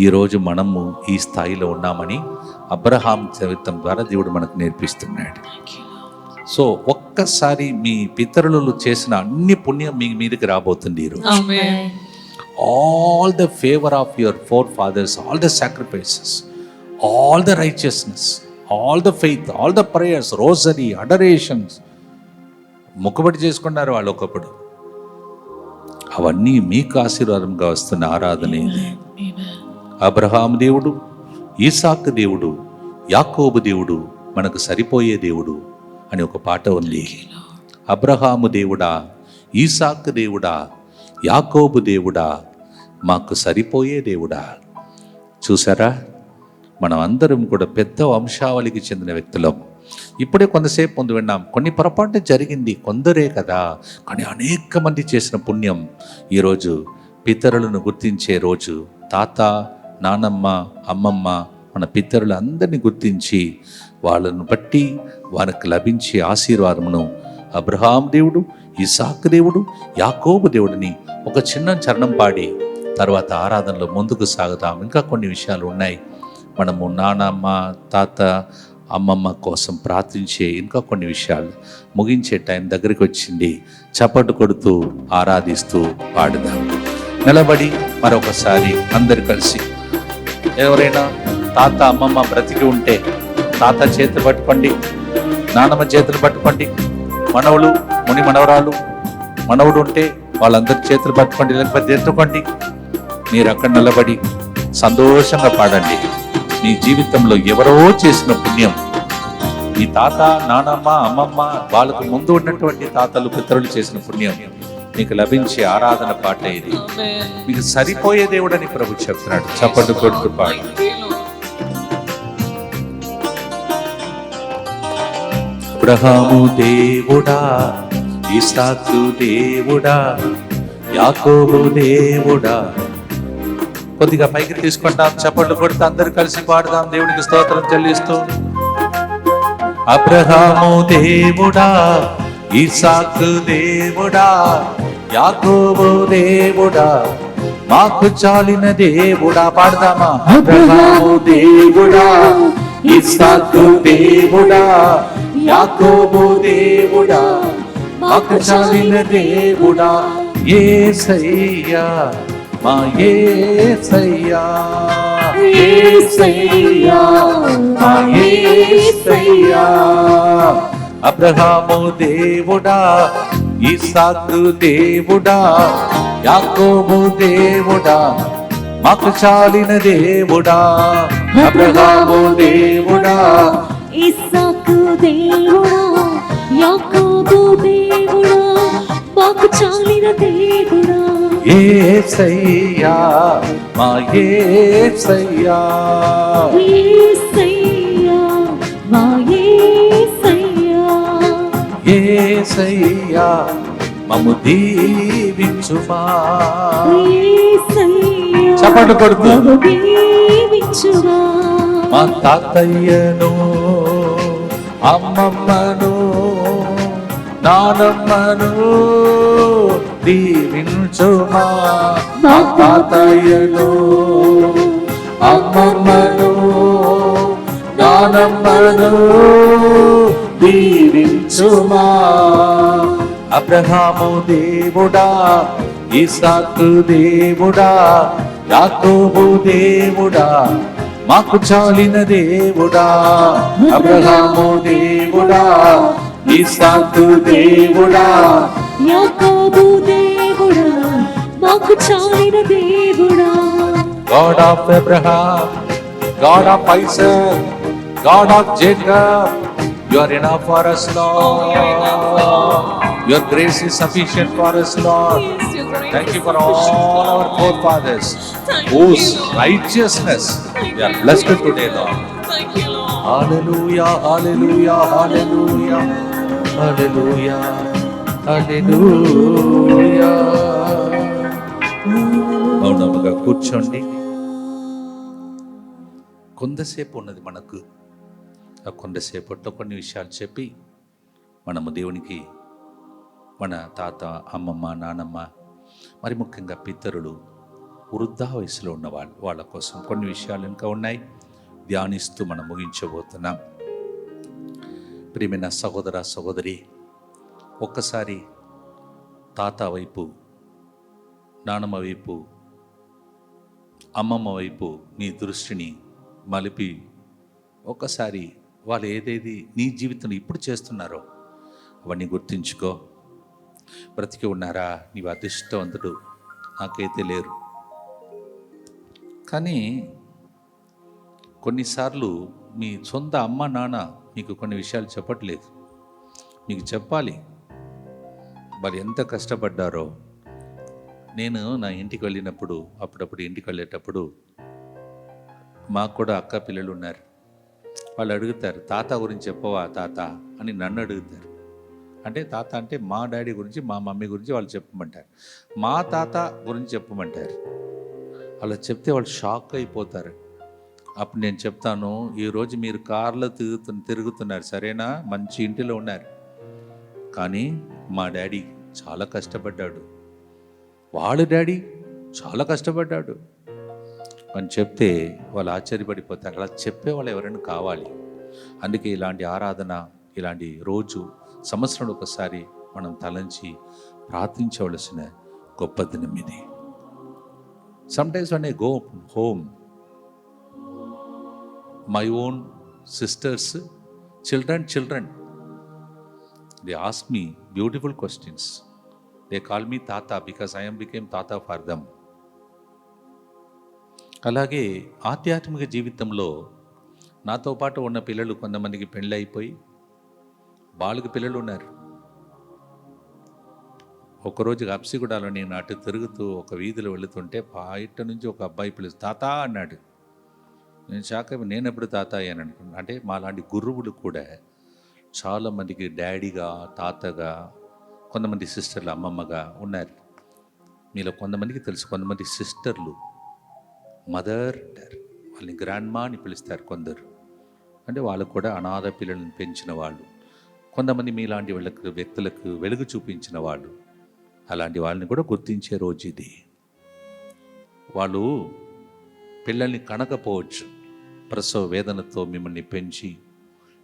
ఈరోజు మనము ఈ స్థాయిలో ఉన్నామని అబ్రహాం చరిత్రం ద్వారా దేవుడు మనకు నేర్పిస్తున్నాడు. సో ఒక్కసారి మీ పితరులు చేసిన అన్ని పుణ్యం మీ మీదకి రాబోతుంది ఈరోజు. All the favour of your forefathers, all the sacrifices, all the righteousness, all the faith, all the prayers, rosary, adorations మొక్కుబడి చేసుకున్నారు వాళ్ళు ఒకప్పుడు. అవన్నీ మీకు ఆశీర్వాదంగా వస్తున్న ఆరాధనే. అబ్రహాం దేవుడు, ఈసాకు దేవుడు, యాకోబు దేవుడు మనకు సరిపోయే దేవుడు అని ఒక పాట ఉంది. అబ్రహాము దేవుడా, ఈసాకు దేవుడా, యాకోబు దేవుడా, మాకు సరిపోయే దేవుడా. చూసారా, మనం అందరం కూడా పెద్ద వంశావళికి చెందిన వ్యక్తులం. ఇప్పుడే కొంతసేపు ముందు విన్నాం, కొన్ని పొరపాటు జరిగింది, కొందరే కదా, కానీ అనేక మంది చేసిన పుణ్యం ఈరోజు పితరులను గుర్తించే రోజు. తాత, నానమ్మ, అమ్మమ్మ, మన పితరులు అందరినీ గుర్తించి వాళ్ళను బట్టి వారికి లభించే ఆశీర్వాదమును అబ్రహాం దేవుడు, ఇసాకు దేవుడు, యాకోబు దేవుడిని ఒక చిన్న చరణం పాడి తర్వాత ఆరాధనలో ముందుకు సాగుతాం. ఇంకా కొన్ని విషయాలు ఉన్నాయి. మనము నానమ్మ, తాత, అమ్మమ్మ కోసం ప్రార్థించే ఇంకా కొన్ని విషయాలు ముగించే టైం దగ్గరికి వచ్చింది. చప్పట్లు కొడుతూ ఆరాధిస్తూ పాడుదాం. నిలబడి మరొకసారి అందరు కలిసి, ఎవరైనా తాత అమ్మమ్మ బ్రతికి ఉంటే తాత చేతులు పట్టుకోండి, నానమ్మ చేతులు పట్టుకోండి, మనవలు ముని మనవరాలు మనవుడు ఉంటే వాళ్ళందరి చేతులు పట్టుకోండి, లేకపోతే ఎత్తుకోండి. మీరు అక్కడ నిలబడి సంతోషంగా పాడండి. మీ జీవితంలో ఎవరో చేసిన పుణ్యం, మీ తాత, నానమ్మ, అమ్మమ్మ, వాళ్ళకు ముందు ఉన్నటువంటి తాతలు పితరులు చేసిన పుణ్యం మీకు లభించే ఆరాధన పాట ఇది. మీకు సరిపోయే దేవుడని ప్రభు చెప్తున్నాడు. చప్పట్లు కొడుతూ పాడు. అబ్రహాము దేవుడా, ఇస్సాకు దేవుడా, యాకోబు దేవుడా. కొద్దిగా పైకి తీసుకుంటాం, చప్పట్లు కొడుతూ అందరూ కలిసి పాడుదాం, దేవునికి స్తోత్రం చెల్లిస్తూ. అబ్రహాము దేవుడా, ఇస్సాకు దేవుడా, యాకోబు దేవుడా, మాకు చాలిన దేవుడా. పాడదామా? అబ్రహాము దేవుడా, ఇస్సాకు దేవుడా, యాకోబు దేవుడా, మాకు చాలిన దేవుడా. యేసయ్యా, మా యేసయ్యా, యేసయ్యా, మా యేసయ్యా. అబ్రహాము దేవుడా, ఇస్సాకు దేవుడా, యాకోబు దేవుడా, మాకు చాలిన దేవుడా. అబ్రహాము దేవుడా, ఇస్సాకు దేవుడా, యాకోబు దేవుడా, మాకు చాలిన దేవుడా. యేసయ్యా, మా యేసయ్యా, యేసయ్యా, మా యేసయ్యా. యేసయ్యా, మమ్ము దీవించుమా. యేసయ్యా, చప్పట్లు కొడుతూ. మమ్ము దీవించుమా. మా తాతయ్యను, అమ్మమ్మను, నానమ్మను దీవించుమా. మా తాతయ్యను, అమ్మమ్మను, నానమ్మను దీవించుమా. అబ్రహాము దేవుడా, ఇస్సాకు దేవుడా, యాకోబు దేవుడా, మాకు చాలిన దేవుడా. అబ్రహాము దేవుడా, ఇస్సాకు దేవుడా, యాకోబు దేవుడా, మాకు చాలిన దేవుడా. God of Abraham, God of Isaac, God of Jacob, you are enough for us, Lord. Your grace is sufficient for us, Lord. Thank you for all our forefathers whose righteousness we are blessed today, Lord. Hallelujah, hallelujah, hallelujah, hallelujah, hallelujah. మౌనముగా కూర్చోండి. కొంతసేపు ఉన్నది మనకు. ఆ కొంతసేపట్లో కొన్ని విషయాలు చెప్పి మనము దేవునికి, మన తాత, అమ్మమ్మ, నానమ్మ, మరి ముఖ్యంగా పితరులు, వృద్ధా వయసులో ఉన్న వాళ్ళ కోసం కొన్ని విషయాలు ఇంకా ఉన్నాయి, ధ్యానిస్తూ మనం ముగించబోతున్నాం. ప్రియమైన సహోదర సహోదరి, ఒక్కసారి తాత వైపు, నానమ్మ వైపు, అమ్మమ్మ వైపు నీ దృష్టిని మలిపి ఒక్కసారి వాళ్ళు ఏదేది నీ జీవితంలో ఇప్పుడు చేస్తున్నారో అవన్నీ గుర్తించుకో. బ్రతికి ఉన్నారా? నీవు అదృష్టవంతుడు, నాకైతే లేరు. కానీ కొన్నిసార్లు మీ సొంత అమ్మ నాన్న మీకు కొన్ని విషయాలు చెప్పట్లేదు. మీకు చెప్పాలి, వాళ్ళు ఎంత కష్టపడ్డారో. నేను నా ఇంటికి వెళ్ళినప్పుడు, అప్పుడప్పుడు ఇంటికి వెళ్ళేటప్పుడు మాకు కూడా అక్క పిల్లలు ఉన్నారు. వాళ్ళు అడుగుతారు, తాత గురించి చెప్పవా తాత అని నన్ను అడుగుతారు. అంటే తాత అంటే మా డాడీ గురించి, మా మమ్మీ గురించి వాళ్ళు చెప్పమంటారు. మా తాత గురించి చెప్పమంటారు. అలా చెప్తే వాళ్ళు షాక్ అయిపోతారు. అప్పుడు నేను చెప్తాను, ఈరోజు మీరు కార్లో తిరుగుతున్నారు సరేనా, మంచి ఇంటిలో ఉన్నారు, కానీ మా డాడీ చాలా కష్టపడ్డాడు, వాళ్ళ డాడీ చాలా కష్టపడ్డాడు అని చెప్తే వాళ్ళు ఆశ్చర్యపడిపోతారు. అలా చెప్పేవాళ్ళు ఎవరైనా కావాలి. అందుకే ఇలాంటి ఆరాధన, ఇలాంటి రోజు సంవత్సరంలో ఒకసారి మనం తలంచి ప్రార్థించవలసిన గొప్ప దినం ఇది. Sometimes when I go home, my own sisters, children, they ask me beautiful questions. They call me Tata because I became Tata for them. అలాగే ఆధ్యాత్మిక జీవితంలో నాతో పాటు ఉన్న పిల్లలు కొంతమందికి పెళ్ళి అయిపోయి వాళ్ళకి పిల్లలు ఉన్నారు. ఒకరోజు అప్సిగూడలో నేను అటు తిరుగుతూ ఒక వీధిలో వెళుతుంటే బయట నుంచి ఒక అబ్బాయి పిలుస్తూ తాత అన్నాడు. నేను షాక్ అయిపోయి, నేను ఎప్పుడు తాత అయ్యాను అనుకున్నాను. అంటే మాలాంటి గురువులు కూడా చాలామందికి డాడీగా, తాతగా, కొంతమంది సిస్టర్లు అమ్మమ్మగా ఉన్నారు. మీలో కొంతమందికి తెలుసు, కొంతమంది సిస్టర్లు మదర్ అంటారు, వాళ్ళని గ్రాండ్ మా అని పిలుస్తారు కొందరు. అంటే వాళ్ళు కూడా అనాథ పిల్లలను పెంచిన వాళ్ళు. కొంతమంది మీలాంటి వ్యక్తులకు వెలుగు చూపించిన వాళ్ళు. అలాంటి వాళ్ళని కూడా గుర్తించే రోజు ఇది. వాళ్ళు పిల్లల్ని కనకపోవచ్చు, ప్రసవ వేదనతో మిమ్మల్ని పెంచి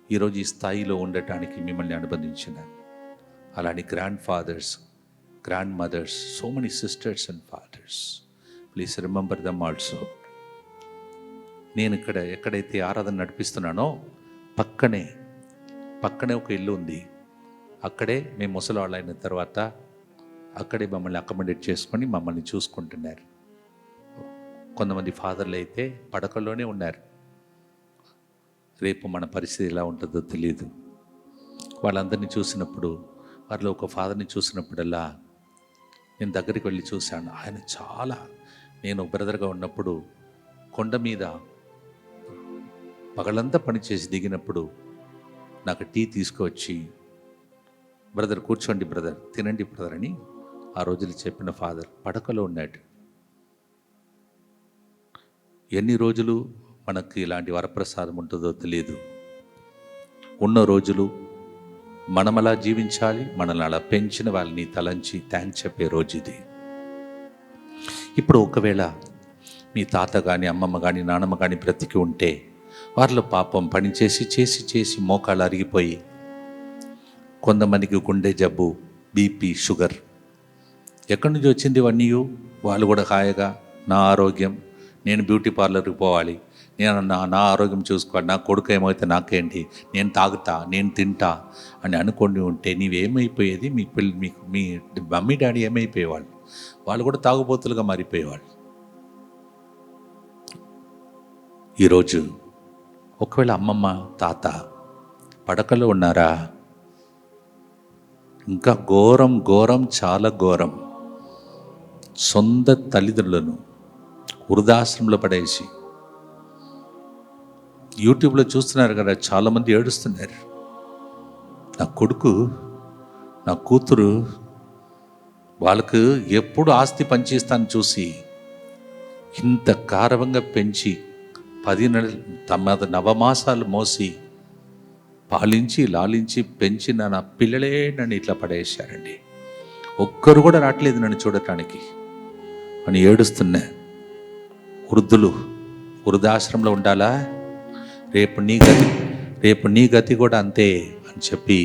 ఈరోజు ఈ స్థాయిలో ఉండటానికి మిమ్మల్ని అనుబంధించిన అలాంటి grandfathers, grandmothers, so many sisters and fathers, please remember them also. నేను ఎక్కడైతే ఆరాధన నడిపిస్తున్నానో పక్కనే ఒక ఇల్లు ఉంది. అక్కడే మేము ముసలివాళ్ళు అయిన తర్వాత అక్కడే మమ్మల్ని అకామిడేట్ చేసుకొని మమ్మల్ని చూసుకుంటున్నారు. కొంతమంది ఫాదర్లు అయితే పడకల్లోనే ఉన్నారు. రేపు మన పరిస్థితి ఎలా ఉంటుందో తెలియదు. వాళ్ళందరినీ చూసినప్పుడు, వారిలో ఒక ఫాదర్ని చూసినప్పుడల్లా నేను దగ్గరికి వెళ్ళి చూశాను. ఆయన చాలా, నేను బ్రదర్గా ఉన్నప్పుడు కొండ మీద పగలంతా పనిచేసి దిగినప్పుడు నాకు టీ తీసుకువచ్చి, బ్రదర్ కూర్చోండి బ్రదర్, తినండి బ్రదర్ అని ఆ రోజులు చెప్పిన ఫాదర్ పడకలో ఉన్నాడు. ఎన్ని రోజులు మనకు ఇలాంటి వరప్రసాదం ఉంటుందో తెలియదు. ఉన్న రోజులు మనం అలా జీవించాలి, మనల్ని అలా పెంచిన వాళ్ళని తలంచి థ్యాంక్స్ చెప్పే రోజు ఇది. ఇప్పుడు ఒకవేళ మీ తాత కానీ, అమ్మమ్మ కానీ, నానమ్మ కానీ బ్రతికి ఉంటే, వారిలో పాపం పని చేసి చేసి చేసి మోకాళ్ళు అరిగిపోయి, కొంతమందికి గుండె జబ్బు, బీపీ, షుగర్, ఎక్కడి నుంచి వచ్చింది ఇవన్నీ? వాళ్ళు కూడా హాయిగా నా ఆరోగ్యం, నేను బ్యూటీ పార్లర్కి పోవాలి, నేను నా ఆరోగ్యం చూసుకోవాలి, నా కొడుకు ఏమైతే నాకేంటి, నేను తాగుతా, నేను తింటా అని అనుకొని ఉంటే నీవేమైపోయేది? మీ మమ్మీ డాడీ ఏమైపోయేవాళ్ళు? వాళ్ళు కూడా తాగుబోతులుగా మారిపోయేవాళ్ళు. ఈరోజు ఒకవేళ అమ్మమ్మ, తాత పడకలో ఉన్నారా? ఇంకా ఘోరం ఘోరం, చాలా ఘోరం. సొంత తల్లిదండ్రులను వృద్ధాశ్రమంలో పడేసి, యూట్యూబ్లో చూస్తున్నారు కదా, చాలామంది ఏడుస్తున్నారు. నా కొడుకు, నా కూతురు, వాళ్ళకు ఎప్పుడు ఆస్తి పంచిస్తాను చూసి ఇంత గారవంగా పెంచి 10 నెలలు తమ నవమాసాలు మోసి పాలించి లాలించి పెంచిన నా పిల్లలే నన్ను ఇట్లా పడేశారండి, ఒక్కరు కూడా రావట్లేదు నన్ను చూడటానికి అని ఏడుస్తున్నా. వృద్ధులు వృద్ధాశ్రమంలో ఉండాలా? రేపు నీ గతి కూడా అంతే అని చెప్పి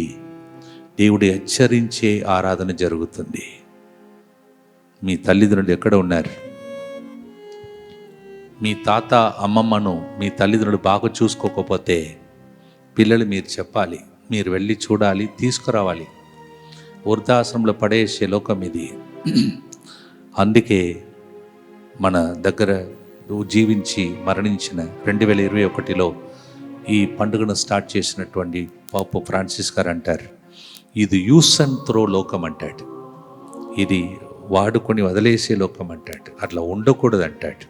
దేవుడు హెచ్చరించే ఆరాధన జరుగుతుంది. మీ తల్లిదండ్రులు ఎక్కడ ఉన్నారు? మీ తాత అమ్మమ్మను మీ తల్లిదండ్రులు బాగా చూసుకోకపోతే పిల్లలు మీరు చెప్పాలి, మీరు వెళ్ళి చూడాలి, తీసుకురావాలి. వృద్ధాశ్రమంలో పడేసే లోకం ఇది. అందుకే మన దగ్గర జీవించి మరణించిన 2021లో ఈ పండుగను స్టార్ట్ చేసినటువంటి పాప ఫ్రాన్సిస్ గారు అంటారు, ఇది యూస్ అండ్ త్రో లోకం అంటాడు, ఇది వాడుకొని వదిలేసే లోకం అంటాడు. అట్లా ఉండకూడదు అంటాడు.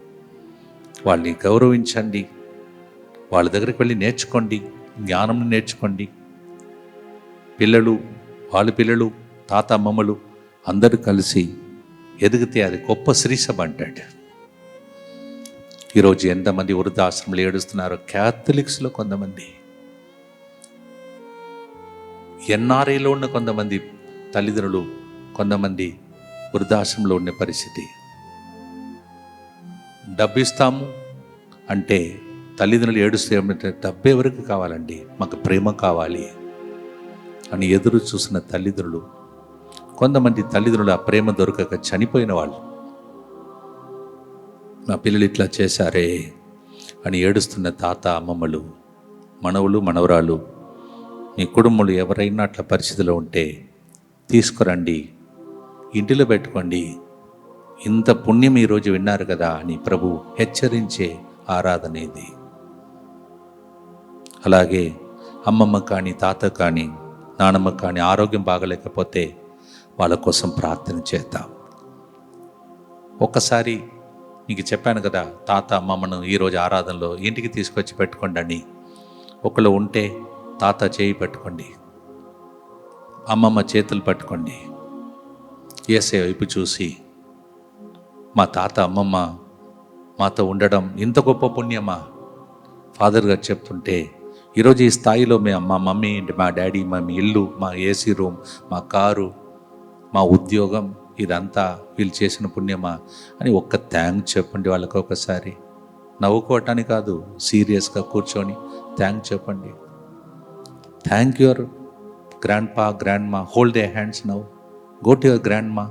వాళ్ళని గౌరవించండి, వాళ్ళ దగ్గరికి వెళ్ళి నేర్చుకోండి, జ్ఞానం నేర్చుకోండి. వాళ్ళ పిల్లలు, తాత అమ్మమ్మలు అందరూ కలిసి ఎదిగితే అది గొప్ప శ్రీసభ అంటాడు. ఈరోజు ఎంతమంది వృద్ధాశ్రమంలో ఏడుస్తున్నారో, క్యాథలిక్స్లో కొంతమంది, ఎన్ఆర్ఐలో ఉన్న కొంతమంది తల్లిదండ్రులు, కొంతమంది వృద్ధాశ్రమంలో ఉన్న పరిస్థితి. డబ్బు ఇస్తాము అంటే తల్లిదండ్రులు ఏడుస్తే ఏమంటే, డబ్బు ఎవరికి కావాలండి, మాకు ప్రేమ కావాలి అని ఎదురు చూసిన తల్లిదండ్రులు, కొంతమంది తల్లిదండ్రులు ఆ ప్రేమ దొరకక చనిపోయిన వాళ్ళు, మా పిల్లలు ఇట్లా చేశారే అని ఏడుస్తున్న తాత అమ్మమ్మలు, మనవలు మనవరాలు, మీ కుటుంబంలో ఎవరైనా అట్లా పరిస్థితిలో ఉంటే తీసుకురండి, ఇంటిలో పెట్టుకోండి. ఇంత పుణ్యం ఈరోజు విన్నారు కదా అని ప్రభు హెచ్చరించే ఆరాధన ఇది. అలాగే అమ్మమ్మ కానీ, తాత కానీ, నానమ్మ కానీ ఆరోగ్యం బాగలేకపోతే వాళ్ళ కోసం ప్రార్థన చేద్దాం. ఒక్కసారి మీకు చెప్పాను కదా, తాత అమ్మమ్మను ఈరోజు ఆరాధనలో ఇంటికి తీసుకొచ్చి పెట్టుకోండి అని. ఒకళ్ళు ఉంటే తాత చేయి పట్టుకోండి, అమ్మమ్మ చేతులు పట్టుకోండి. యేసయ్య వైపు చూసి, మా తాత అమ్మమ్మ మాతో ఉండడం ఇంత గొప్ప పుణ్యమా? ఫాదర్ గారు చెప్తుంటే ఈరోజు ఈ స్థాయిలో మా మమ్మీ, మా డాడీ, మా ఇల్లు, మా ఏసీ రూమ్, మా కారు, మా ఉద్యోగం, ఇదంతా వీళ్ళు చేసిన పుణ్యమా అని ఒక్క థ్యాంక్ చెప్పండి వాళ్ళకి. ఒకసారి నవ్వుకోవటానికి కాదు, సీరియస్గా కూర్చొని థ్యాంక్ చెప్పండి. Thank your grandpa, grandma. Hold the hands now. Go to your grandma,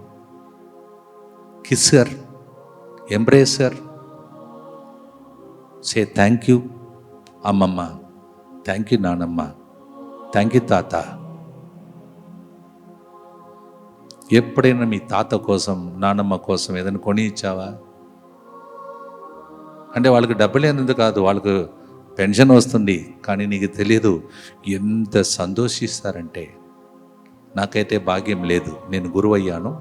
kiss her, embrace her, say thank you అమ్మమ్మ, థ్యాంక్ యూ నానమ్మ, థ్యాంక్ యూ తాత. ఎప్పుడైనా మీ తాత కోసం, నానమ్మ కోసం ఏదైనా కొని ఇచ్చావా? అంటే వాళ్ళకి డబ్బులు అనేది కాదు, వాళ్ళకు పెన్షన్ వస్తుంది, కానీ నీకు తెలియదు ఎంత సంతోషిస్తారంటే. నాకైతే భాగ్యం లేదు, నేను గురువు అయ్యాను.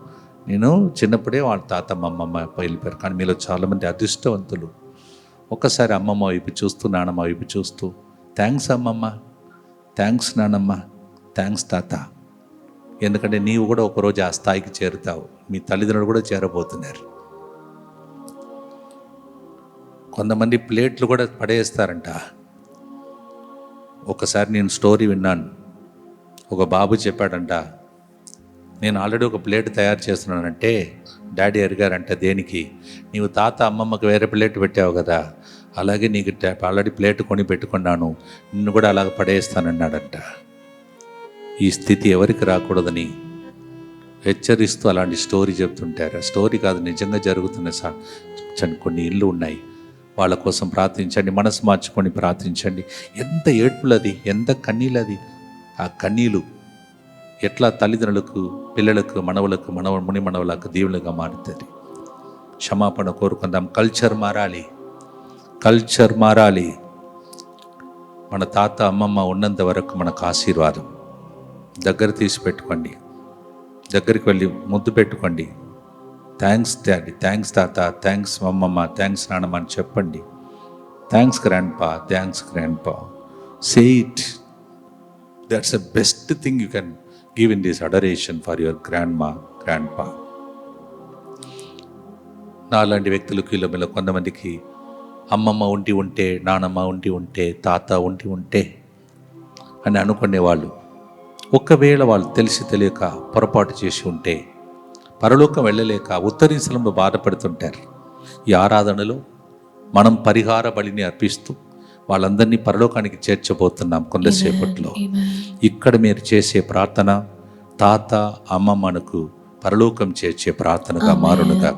నేను చిన్నప్పుడే వాళ్ళ తాత అమ్మమ్మ వెళ్ళిపోయారు. కానీ మీలో చాలామంది అదృష్టవంతులు. ఒక్కసారి అమ్మమ్మ వైపు చూస్తూ, నానమ్మ వైపు చూస్తూ, థ్యాంక్స్ అమ్మమ్మ, థ్యాంక్స్ నానమ్మ, థ్యాంక్స్ తాత. ఎందుకంటే నీవు కూడా ఒకరోజు ఆ స్థాయికి చేరుతావు, మీ తల్లిదండ్రులు కూడా చేరబోతున్నారు. కొంతమంది ప్లేట్లు కూడా పడేస్తారంట. ఒకసారి నేను స్టోరీ విన్నాను. ఒక బాబు చెప్పాడంట, నేను ఆల్రెడీ ఒక ప్లేట్ తయారు చేస్తున్నానంటే డాడీ అడిగారంట, దేనికి? నీవు తాత అమ్మమ్మకి వేరే ప్లేట్ పెట్టావు కదా, అలాగే నీకు ఆల్రెడీ ప్లేట్ కొని పెట్టుకున్నాను, నిన్ను కూడా అలాగ పడేస్తానన్నాడంట. ఈ స్థితి ఎవరికి రాకూడదని హెచ్చరిస్తూ అలాంటి స్టోరీ చెప్తుంటారు. ఆ స్టోరీ కాదు, నిజంగా జరుగుతున్న కొన్ని ఇళ్ళు ఉన్నాయి. వాళ్ళ కోసం ప్రార్థించండి, మనసు మార్చుకొని ప్రార్థించండి. ఎంత ఏడ్పులది, ఎంత కన్నీళ్ళది. ఆ కన్నీళ్ళు ఎట్లా తల్లిదండ్రులకు, పిల్లలకు, మనవలకు, ముని మనవలకు దీవులుగా మారుతుంది. క్షమాపణ కోరుకుందాం. కల్చర్ మారాలి, కల్చర్ మారాలి. మన తాత అమ్మమ్మ ఉన్నంత వరకు మనకు ఆశీర్వాదం. దగ్గర తీసి పెట్టుకోండి, దగ్గరికి వెళ్ళి ముద్దు పెట్టుకోండి. థ్యాంక్స్ డాడీ, థ్యాంక్స్ తాత, థ్యాంక్స్ అమ్మమ్మ, థ్యాంక్స్ నాన్నమ్మ అని చెప్పండి. థ్యాంక్స్ గ్రాండ్ పా, థ్యాంక్స్ గ్రాండ్ పా. Say it. That's the best thing you can give in this adoration for your grand మా, గ్రాండ్ పా. నాలాంటి వ్యక్తులకు ఇలా కొంతమందికి అమ్మమ్మ ఉండి ఉంటే, నానమ్మ ఉండి ఉంటే, తాత ఉండి ఉంటే అని అనుకునేవాళ్ళు. ఒక్కవేళ వాళ్ళు తెలిసి తెలియక పొరపాటు చేసి ఉంటే పరలోకం వెళ్ళలేక ఉత్తరీసలంలో బాధపడుతుంటారు. ఈ ఆరాధనలో మనం పరిహార బలిని అర్పిస్తూ వాళ్ళందరినీ పరలోకానికి చేర్చబోతున్నాం కొంతసేపట్లో. ఇక్కడ మీరు చేసే ప్రార్థన తాత అమ్మమ్మకు పరలోకం చేర్చే ప్రార్థనగా మారునుగా,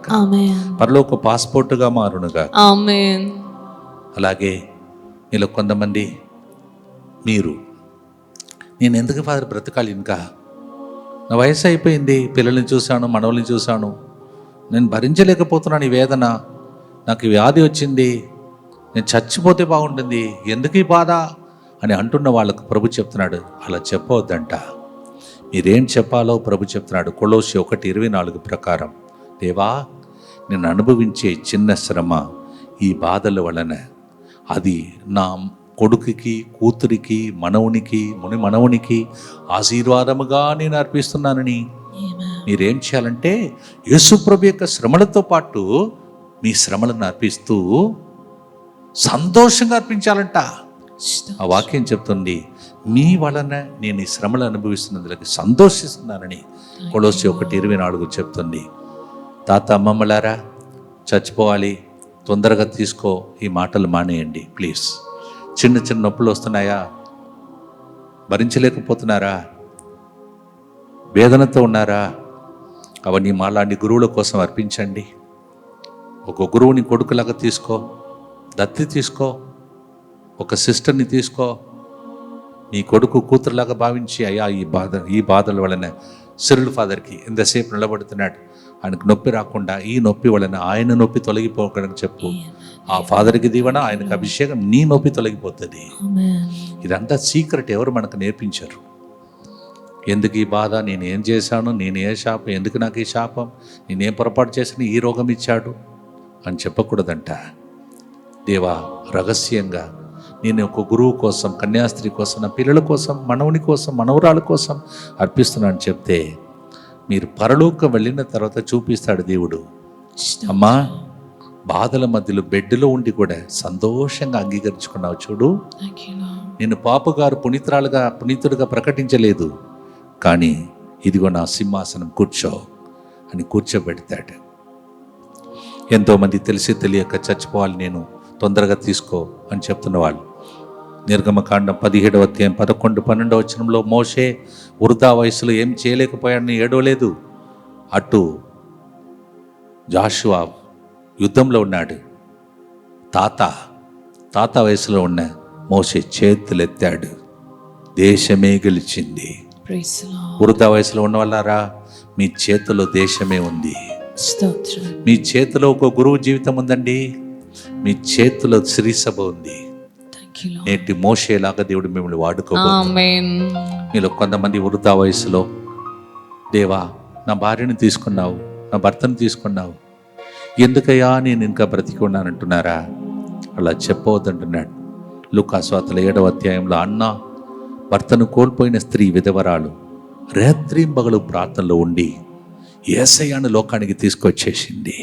పరలోక పాస్పోర్టుగా మారునుగా. అలాగే మీలో కొంతమంది మీరు, నేను ఎందుకు ఫాదర్ బ్రతకాలి, ఇంకా నా వయసు అయిపోయింది, పిల్లల్ని చూశాను, మనవల్ని చూశాను, నేను భరించలేకపోతున్నాను ఈ వేదన, నాకు వ్యాధి వచ్చింది, నేను చచ్చిపోతే బాగుంటుంది, ఎందుకు ఈ బాధ అని అంటున్న వాళ్ళకు ప్రభు చెప్తున్నాడు, అలా చెప్పవద్దంట. మీరేం చెప్పాలో ప్రభు చెప్తున్నాడు. కొలోసి 1:24 ప్రకారం, దేవా నేను అనుభవించే చిన్న శ్రమ, ఈ బాధల వలన అది నా కొడుకుకి, కూతురికి, మనవునికి, ముని మనవునికి ఆశీర్వాదముగా నేను అర్పిస్తున్నానని. మీరేం చేయాలంటే యేసుప్రభు యొక్క శ్రమలతో పాటు మీ శ్రమలను అర్పిస్తూ సంతోషంగా అర్పించాలంట. ఆ వాక్యం చెప్తుంది, మీ వలన నేను ఈ శ్రమలు అనుభవిస్తున్నందుకు సంతోషిస్తున్నానని కొలోసి 1:24 చెప్తుంది. తాత అమ్మమ్మలారా, చచ్చిపోవాలి, తొందరగా తీసుకో, ఈ మాటలు మానేయండి ప్లీజ్. చిన్న చిన్న నొప్పులు వస్తున్నాయా, భరించలేకపోతున్నారా, వేదనతో ఉన్నారా, అవన్నీ మాలాంటి గురువుల కోసం అర్పించండి. ఒక గురువుని కొడుకులాగా తీసుకో, దత్తి తీసుకో, ఒక సిస్టర్ని తీసుకో, నీ కొడుకు కూతురులాగా భావించి, అయ్యా ఈ బాధల వలన సిరుల్ ఫాదర్కి ఇంతసేపు నిలబడుతున్నాడు, ఆయనకు నొప్పి రాకుండా ఈ నొప్పి వలన ఆయన నొప్పి తొలగిపోకడానికి చెప్పు. ఆ ఫాదర్కి దీవెన, ఆయనకు అభిషేకం, నీ నొప్పి తొలగిపోతుంది. ఇదంతా సీక్రెట్, ఎవరు మనకు నేర్పించారు. ఎందుకు ఈ బాధ, నేనేం చేశాను, నేను ఏ శాపం, ఎందుకు నాకు ఈ శాపం, నేనేం పొరపాటు చేసిన ఈ రోగం ఇచ్చాడు అని చెప్పకూడదంట. దేవా, రహస్యంగా నేను ఒక గురువు కోసం, కన్యాస్త్రీ కోసం, నా పిల్లల కోసం, మనవుని కోసం, మనవరాల కోసం అర్పిస్తున్నాను చెప్తే మీరు పరలోకం వెళ్ళిన తర్వాత చూపిస్తాడు దేవుడు. అమ్మా, బాధల మధ్యలో బెడ్లో ఉండి కూడా సంతోషంగా అంగీకరించుకున్నావు చూడు, నేను పాపగారు పునీతుడిగా ప్రకటించలేదు, కానీ ఇదిగో నా సింహాసనం కూర్చో అని కూర్చోబెడతాడు. ఎంతోమంది తెలిసి తెలియక చచ్చిపోవాలి, నేను తొందరగా తీసుకో అని చెప్తున్న వాళ్ళు. నిర్గమకాండం 17వ అధ్యాయం 11-12 వచనంలో మోషే వృద్ధా వయసులో ఏం చేయలేకపోయాడని ఏడవలేదు. అటు జాషువా యుద్ధంలో ఉన్నాడు, తాత వయసులో ఉన్న మోషే చేతులెత్తాడు, దేశమే గెలిచింది. వృద్ధా వయసులో ఉన్న వాళ్ళారా, మీ చేతిలో దేశమే ఉంది. మీ చేతిలో ఒక గురువు జీవితం ఉందండి, మీ చేతిలో శ్రీసభ ఉంది. నేటి మోషేలాగా దేవుడు మిమ్మల్ని వాడుకోబోతున్నాడు. మీలో కొంతమంది వృద్ధా వయసులో, దేవా నా భార్యను తీసుకున్నావు, నా భర్తను తీసుకున్నావు, ఎందుకయ్యా నేను ఇంకా బ్రతికి ఉన్నానంటున్నారా? అలా చెప్పవద్దంటున్నాడు. లూకా సువార్త 7వ అధ్యాయంలో అన్న భర్తను కోల్పోయిన స్త్రీ విధవరాలు రాత్రింబగలు ప్రార్థనలో ఉండి యేసయ్యను లోకానికి తీసుకొచ్చేసింది.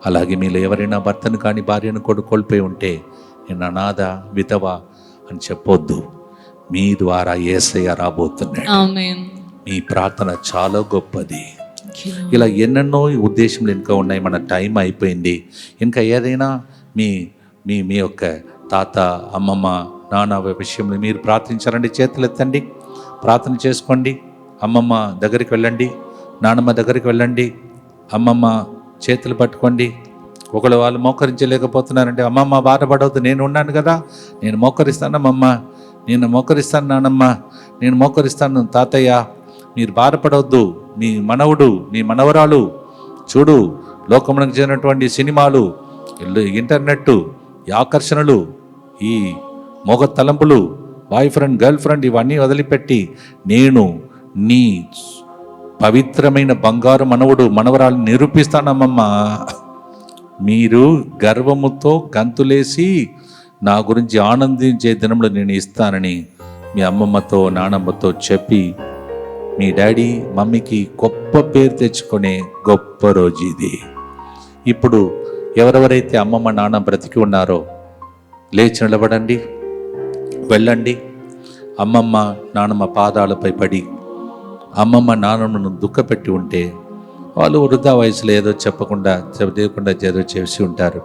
అలాగే మీలో ఎవరైనా భర్తను కానీ భార్యను కూడా కోల్పోయి ఉంటే నేను అనాథ, విధవ అని చెప్పొద్దు. మీ ద్వారా యేసయ్య రాబోతున్నాడు. మీ ప్రార్థన చాలా గొప్పది. ఇలా ఎన్నెన్నో ఉద్దేశంలు ఇంకా ఉన్నాయి. మన టైం అయిపోయింది. ఇంకా ఏదైనా మీ మీ మీ యొక్క తాత, అమ్మమ్మ, నాన్న విషయంలో మీరు ప్రార్థించారండి, చేతులు ఎత్తండి, ప్రార్థన చేసుకోండి. అమ్మమ్మ దగ్గరికి వెళ్ళండి, నాన్నమ్మ దగ్గరికి వెళ్ళండి, అమ్మమ్మ చేతులు పట్టుకోండి. ఒకళ్ళు వాళ్ళు మోకరించలేకపోతున్నారంటే, అమ్మమ్మ బాధపడవద్దు, నేను ఉన్నాను కదా, నేను మోకరిస్తాను అమ్మమ్మ, నేను మోకరిస్తాను నాన్నమ్మ, నేను మోకరిస్తాను తాతయ్య, మీరు బాధపడవద్దు. మీ మనవుడు, మీ మనవరాలు చూడు, లోకమునకు చేరినటువంటి సినిమాలు, ఇంటర్నెట్, ఈ ఆకర్షణలు, ఈ మోగ తలంపులు, బాయ్ ఫ్రెండ్, గర్ల్ ఫ్రెండ్, ఇవన్నీ వదిలిపెట్టి నేను నీ పవిత్రమైన బంగారు మనవుడు, మనవరాలు నిరూపిస్తానమ్మమ్మ. మీరు గర్వముతో గంతులేసి నా గురించి ఆనందించే దినంలో నేను ఇస్తానని మీ అమ్మమ్మతో, నానమ్మతో చెప్పి మీ డాడీ, మమ్మీకి గొప్ప పేరు తెచ్చుకునే గొప్ప రోజు ఇది. ఇప్పుడు ఎవరెవరైతే అమ్మమ్మ, నాన్న బ్రతికి ఉన్నారో లేచి నిలబడండి, వెళ్ళండి. అమ్మమ్మ, నాన్నమ్మ పాదాలపై పడి అమ్మమ్మ, నాన్నమ్మను దుఃఖపెట్టి ఉంటే వాళ్ళు వృద్ధా వయసులో ఏదో చెప్పకుండా ఏదో చేసి ఉంటారు,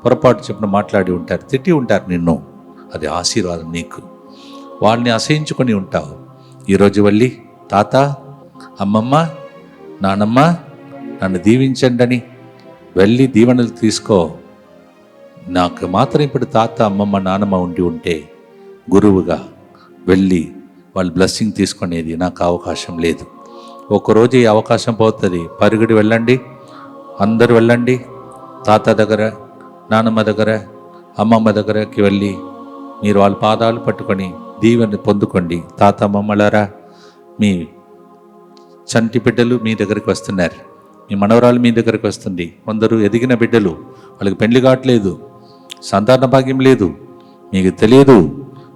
పొరపాటు చెప్పిన మాట్లాడి ఉంటారు, తిట్టి ఉంటారు నిన్ను. అది ఆశీర్వాదం నీకు. వాళ్ళని అసహించుకొని ఉంటావు. ఈరోజు వెళ్ళి తాత, అమ్మమ్మ, నానమ్మ నన్ను దీవించండి అని వెళ్ళి దీవెనలు తీసుకో. నాకు మాత్రం ఇప్పుడు తాత, అమ్మమ్మ, నానమ్మ ఉండి ఉంటే గురువుగా వెళ్ళి వాళ్ళు బ్లెస్సింగ్ తీసుకునేది నాకు అవకాశం లేదు. ఒకరోజు ఈ అవకాశం పోతుంది. పరుగుడి వెళ్ళండి, అందరూ వెళ్ళండి. తాత దగ్గర, నానమ్మ దగ్గర, అమ్మమ్మ దగ్గరకి వెళ్ళి మీరు వాళ్ళ పాదాలు పట్టుకొని దీవెన పొందుకోండి. తాత, అమ్మమ్మలారా, మీ చంటి బిడ్డలు మీ దగ్గరికి వస్తున్నారు, మీ మనవరాలు మీ దగ్గరికి వస్తుంది. కొందరు ఎదిగిన బిడ్డలు, వాళ్ళకి పెళ్లి కావట్లేదు, సంతాన భాగ్యం లేదు, మీకు తెలియదు.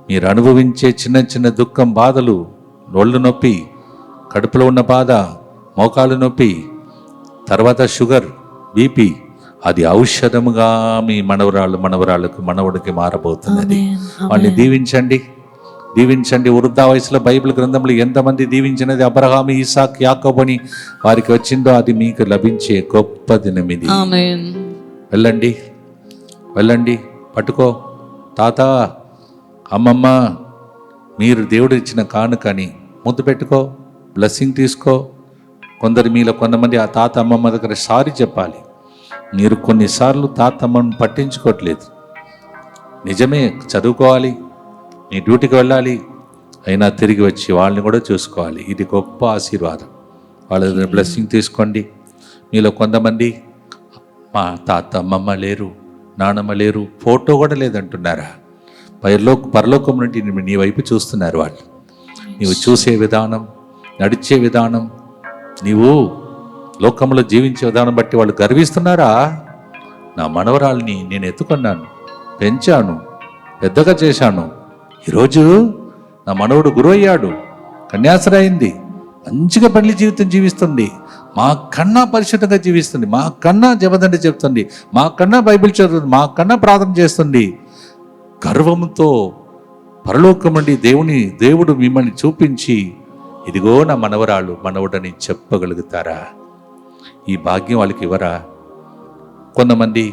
మీరు అనుభవించే చిన్న చిన్న దుఃఖం, బాధలు, ఒళ్ళు నొప్పి, కడుపులో ఉన్న బాధ, మోకాలు నొప్పి, తర్వాత షుగర్, బీపీ, అది ఔషధముగా మీ మనవరాళ్ళకు, మనవుడికి మారబోతున్నది. వాళ్ళని దీవించండి, దీవించండి. వృద్ధా వయసులో బైబిల్ గ్రంథంలో ఎంతమంది దీవించినది అబ్రహాము, ఇసాక్, యాకోబుని వారికి వచ్చిందో అది మీకు లభించే గొప్ప దినం ఇది. వెళ్ళండి, వెళ్ళండి, పట్టుకో. తాత, అమ్మమ్మ, మీరు దేవుడు ఇచ్చిన కానుకని ముద్దు పెట్టుకో, బ్లెస్సింగ్ తీసుకో. మీలో కొంతమంది ఆ తాత, అమ్మమ్మ దగ్గర సారీ చెప్పాలి. మీరు కొన్నిసార్లు తాత, అమ్మని పట్టించుకోవట్లేదు. నిజమే, చదువుకోవాలి, నీ డ్యూటీకి వెళ్ళాలి, అయినా తిరిగి వచ్చి వాళ్ళని కూడా చూసుకోవాలి. ఇది గొప్ప ఆశీర్వాదం. వాళ్ళ బ్లెస్సింగ్ తీసుకోండి. మీలో కొంతమంది మా తాత, అమ్మమ్మ లేరు, నానమ్మ లేరు, ఫోటో కూడా లేదంటున్నారా? పరలోకం నుండి నీ వైపు చూస్తున్నారు. వాళ్ళు నీవు చూసే విధానం, నడిచే విధానం, నీవు లోకంలో జీవించే విధానం బట్టి వాళ్ళు గర్విస్తున్నారా? నా మనవరాల్ని నేను ఎత్తుకున్నాను, పెంచాను, పెద్దగా చేశాను. ఈరోజు నా మనవడు గురువు అయ్యాడు, కన్యాసర అయింది, మంచిగా పెళ్లి జీవితం జీవిస్తుంది, మా కన్నా పరిశుద్ధంగా జీవిస్తుంది, మా కన్నా జపదండి చెప్తుంది, మా కన్నా బైబిల్ చదువుతుంది, మా కన్నా ప్రార్థన చేస్తుంది. గర్వంతో పరలోకం నుండి దేవుడు మిమ్మల్ని చూపించి ఇదిగో నా మనవరాలు మనవడని చెప్పగలుగుతారా? ఈ భాగ్యం వాళ్ళకి ఇవ్వరా? కొంతమంది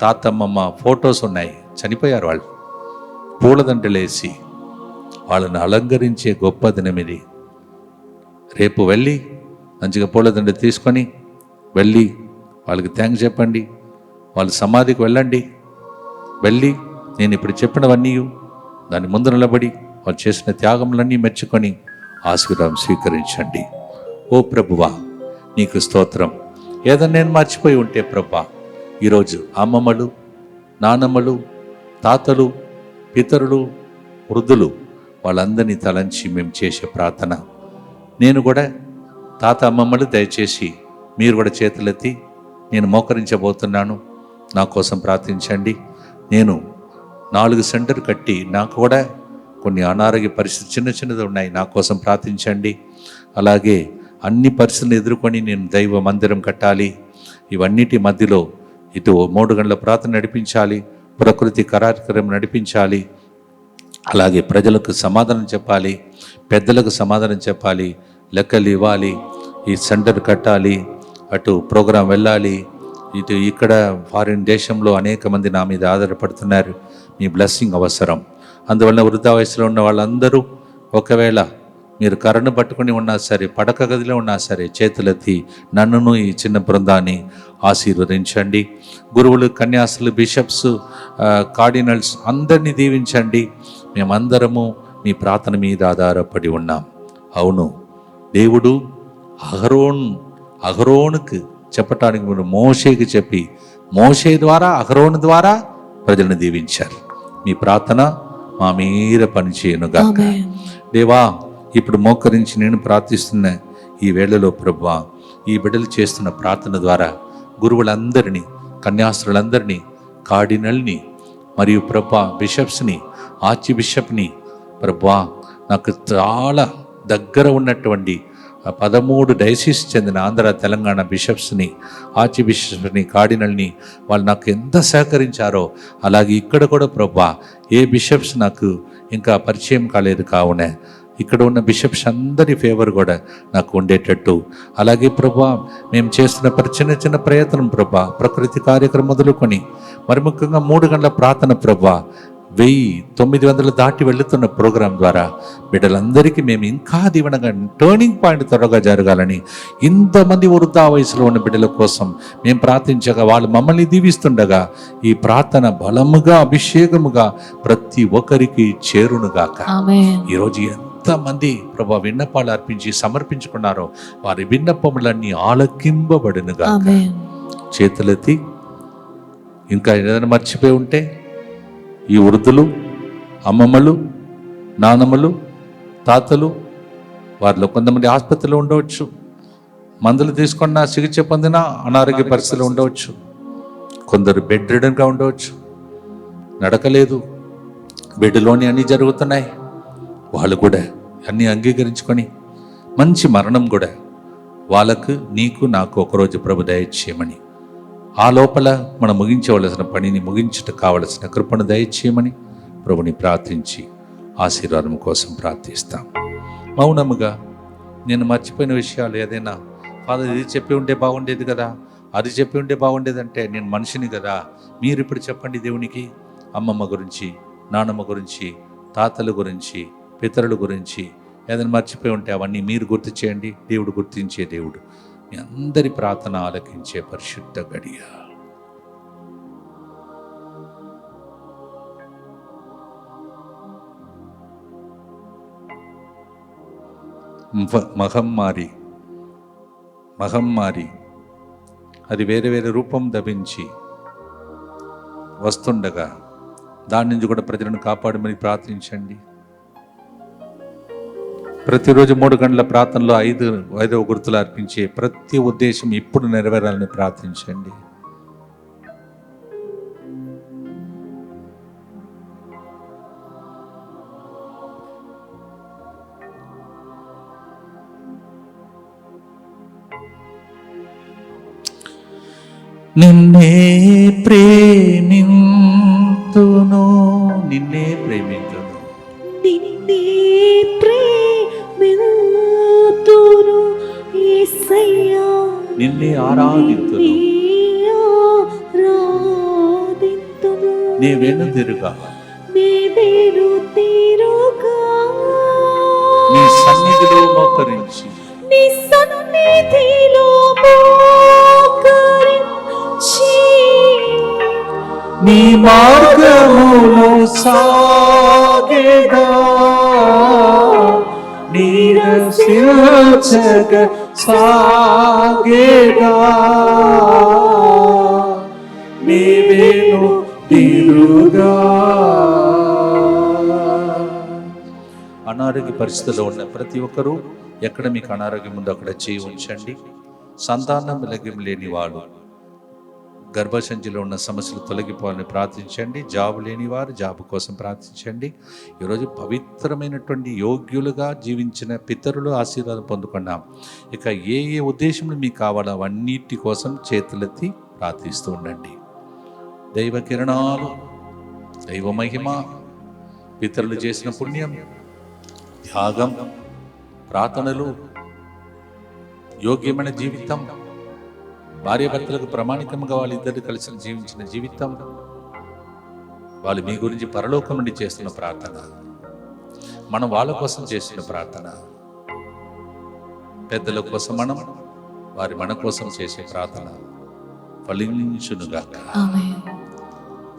తాతమ్మమ్మ ఫొటోస్ ఉన్నాయి, చనిపోయారు వాళ్ళు, పూలదండలేసి వాళ్ళని అలంకరించే గొప్ప దినం ఇది. రేపు వెళ్ళి మంచిగా పూలదండ తీసుకొని వెళ్ళి వాళ్ళకి థ్యాంక్స్ చెప్పండి, వాళ్ళ సమాధికి వెళ్ళండి. వెళ్ళి నేను ఇప్పుడు చెప్పినవన్నీ దాని ముందు నిలబడి వాళ్ళు చేసిన త్యాగములన్నీ మెచ్చుకొని ఆశీర్వాదం స్వీకరించండి. ఓ ప్రభువా, నీకు స్తోత్రం. ఏదన్నా నేను మర్చిపోయి ఉంటే ప్రభా, ఈరోజు అమ్మమ్మలు, నానమ్మలు, తాతలు, పితరులు, వృద్ధులు వాళ్ళందరినీ తలంచి మేము చేసే ప్రార్థన. నేను కూడా తాత అమ్మమ్మలు దయచేసి మీరు కూడా చేతులెత్తి నేను మోకరించబోతున్నాను, నా కోసం ప్రార్థించండి. నేను 4 సెంటర్ కట్టి నాకు కూడా కొన్ని అనారోగ్య పరిస్థితులు చిన్నది ఉన్నాయి, నా కోసం ప్రార్థించండి. అలాగే అన్ని పరిస్థితులను ఎదుర్కొని నేను దైవ మందిరం కట్టాలి. ఇవన్నిటి మధ్యలో ఇటు 3 గంటల ప్రార్థన నడిపించాలి, ప్రకృతి కార్యక్రమం నడిపించాలి, అలాగే ప్రజలకు సమాధానం చెప్పాలి, పెద్దలకు సమాధానం చెప్పాలి, లెక్కలు ఇవ్వాలి, ఈ సెంటర్ కట్టాలి, అటు ప్రోగ్రాం వెళ్ళాలి, ఇటు ఇక్కడ ఫారిన్ దేశంలో అనేక మంది నా మీద ఆధారపడుతున్నారు. మీ బ్లెస్సింగ్ అవసరం. అందువల్ల వృద్ధా వయసులో ఉన్న వాళ్ళందరూ ఒకవేళ మీరు కర్రను పట్టుకుని ఉన్నా సరే, పడక గదిలో ఉన్నా సరే, చేతులెత్తి నన్నును ఈ చిన్న బృందాన్ని ఆశీర్వదించండి. గురువులు, కన్యాసులు, బిషప్స్, కార్డినల్స్ అందరినీ దీవించండి. మేమందరము మీ ప్రార్థన మీద ఆధారపడి ఉన్నాం. అవును, దేవుడు అహరోనుకు చెప్పటానికి మీరు మోషేకి చెప్పి మోషే ద్వారా అహరోను ద్వారా ప్రజలను దీవించారు. మీ ప్రార్థన మా మీద పనిచేయనుగాక. దేవా, ఇప్పుడు మోకరించి నేను ప్రార్థిస్తున్న ఈ వేళలో ప్రభువా, ఈ బిడ్డలు చేస్తున్న ప్రార్థన ద్వారా గురువులందరినీ, కన్యాస్త్రులందరినీ, కార్డినల్ని మరియు ప్రభా బిషప్స్ని, ఆర్చి బిషప్ని, ప్రభువా నాకు చాలా దగ్గర ఉన్నటువంటి 13 డైసిస్ చెందిన ఆంధ్ర తెలంగాణ బిషప్స్ని, ఆర్చి బిషప్స్ని, కార్డినల్ని, వాళ్ళు నాకు ఎంత సహకరించారో అలాగే ఇక్కడ కూడా ప్రభువా ఏ బిషప్స్ నాకు ఇంకా పరిచయం కాలేదు, కావున ఇక్కడ ఉన్న బిషప్స్ అందరి ఫేవర్ కూడా నాకు ఉండేటట్టు, అలాగే ప్రభా మేము చేస్తున్న చిన్న ప్రయత్నం ప్రభా, ప్రకృతి కార్యక్రమం మొదలుకొని మరి ముఖ్యంగా 3 గంటల ప్రార్థన ప్రభా 1900 దాటి వెళుతున్న ప్రోగ్రాం ద్వారా బిడ్డలందరికీ మేము ఇంకా దీవెనగా టర్నింగ్ పాయింట్ త్వరగా జరగాలని, ఇంతమంది వృద్ధా వయసులో ఉన్న బిడ్డల కోసం మేము ప్రార్థించగా వాళ్ళు మమ్మల్ని దీవిస్తుండగా ఈ ప్రార్థన బలముగా అభిషేకముగా ప్రతి ఒక్కరికి చేరునుగాక. ఈరోజు ఎంతమంది ప్రభా విన్నపాలు అర్పించి సమర్పించుకున్నారో వారి విన్నపములన్నీ ఆలకింపబడునుగా. చేతులెత్తి ఇంకా ఏదైనా మర్చిపోయి ఉంటే ఈ వృద్ధులు, అమ్మమ్మలు, నానమ్మలు, తాతలు, వారిలో కొంతమంది ఆసుపత్రిలో ఉండవచ్చు, మందులు తీసుకున్న చికిత్స పొందిన అనారోగ్య పరిస్థితులు ఉండవచ్చు, కొందరు బెడ్ రిడన్గా ఉండవచ్చు, నడకలేదు, బెడ్లోని అన్నీ జరుగుతున్నాయి. వాళ్ళు కూడా అన్నీ అంగీకరించుకొని మంచి మరణం కూడా వాళ్ళకు, నీకు, నాకు ఒకరోజు ప్రభు దయచేయమని, ఆ లోపల మనం ముగించవలసిన పనిని ముగించుట కావలసిన కృపను దయచేయమని ప్రభుని ప్రార్థించి ఆశీర్వాదం కోసం ప్రార్థిస్తాం. మౌనముగా నేను మర్చిపోయిన విషయాలు ఏదైనా, ఫాదర్ ఇది చెప్పి ఉంటే బాగుండేది కదా, అది చెప్పి ఉంటే బాగుండేదంటే, నేను మనిషిని కదా, మీరు ఇప్పుడు చెప్పండి దేవునికి. అమ్మమ్మ గురించి, నానమ్మ గురించి, తాతల గురించి, పితరుల గురించి ఏదైనా మర్చిపోయి ఉంటే అవన్నీ మీరు గుర్తు చేయండి. దేవుడు గుర్తించే దేవుడు. మీ అందరి ప్రార్థన ఆలకించే పరిశుద్ధ గడియ. మహమ్మారి అది వేరే వేరే రూపం ధరించి వస్తుండగా దాని నుంచి కూడా ప్రజలను కాపాడమని ప్రార్థించండి. ప్రతిరోజు 3 గంటల ప్రార్థనలో ఐదవ గుర్తులు అర్పించే ప్రతి ఉద్దేశం ఇప్పుడు నెరవేరాలని ప్రార్థించండి. నిన్నే ప్రేమింతును, నిన్నే ప్రేమింతును, నిన్నే ప్రేమింతును యేసయ్యా, నిన్నే ఆరాధింతును, ఆరాధింతును. నీ వెనుదిరుగా నీ వెనుదిరుగా నీ సన్నిధిలో మోకరించి నీ సన్నిధిలో మోకరించి నీ మార్గములో సాగేదా, నీరసించగ సాగేదా, నీ వెనుదిరుగా. అనారోగ్య పరిస్థితిలో ఉన్న ప్రతి ఒక్కరూ ఎక్కడ మీకు అనారోగ్యం ఉందో అక్కడ చేయి ఉంచండి. సంతానం లగ్యం లేని వాడు, గర్భసంచిలో ఉన్న సమస్యలు తొలగిపోవాలని ప్రార్థించండి. జాబు లేని వారు జాబు కోసం ప్రార్థించండి. ఈరోజు పవిత్రమైనటువంటి యోగ్యులుగా జీవించిన పితరులు ఆశీర్వాదం పొందుకున్నాం. ఇక ఏ ఏ ఉద్దేశంలో మీకు కావాలో అవన్నిటి కోసం చేతులెత్తి ప్రార్థిస్తూ ఉండండి. దైవ కిరణాలు, దైవ మహిమ, పితరులు చేసిన పుణ్యం, త్యాగం, ప్రార్థనలు, యోగ్యమైన జీవితం, భార్యాభర్తలకు ప్రామాణికంగా వాళ్ళిద్దరు కలిసి జీవించిన జీవితం, వాళ్ళు మీ గురించి పరలోకం నుండి చేస్తున్న ప్రార్థన, మనం వాళ్ళ కోసం చేసిన ప్రార్థన, పెద్దల కోసం మనం, వారి మన కోసం చేసే ప్రార్థన ఫలించునుగాక. Amen.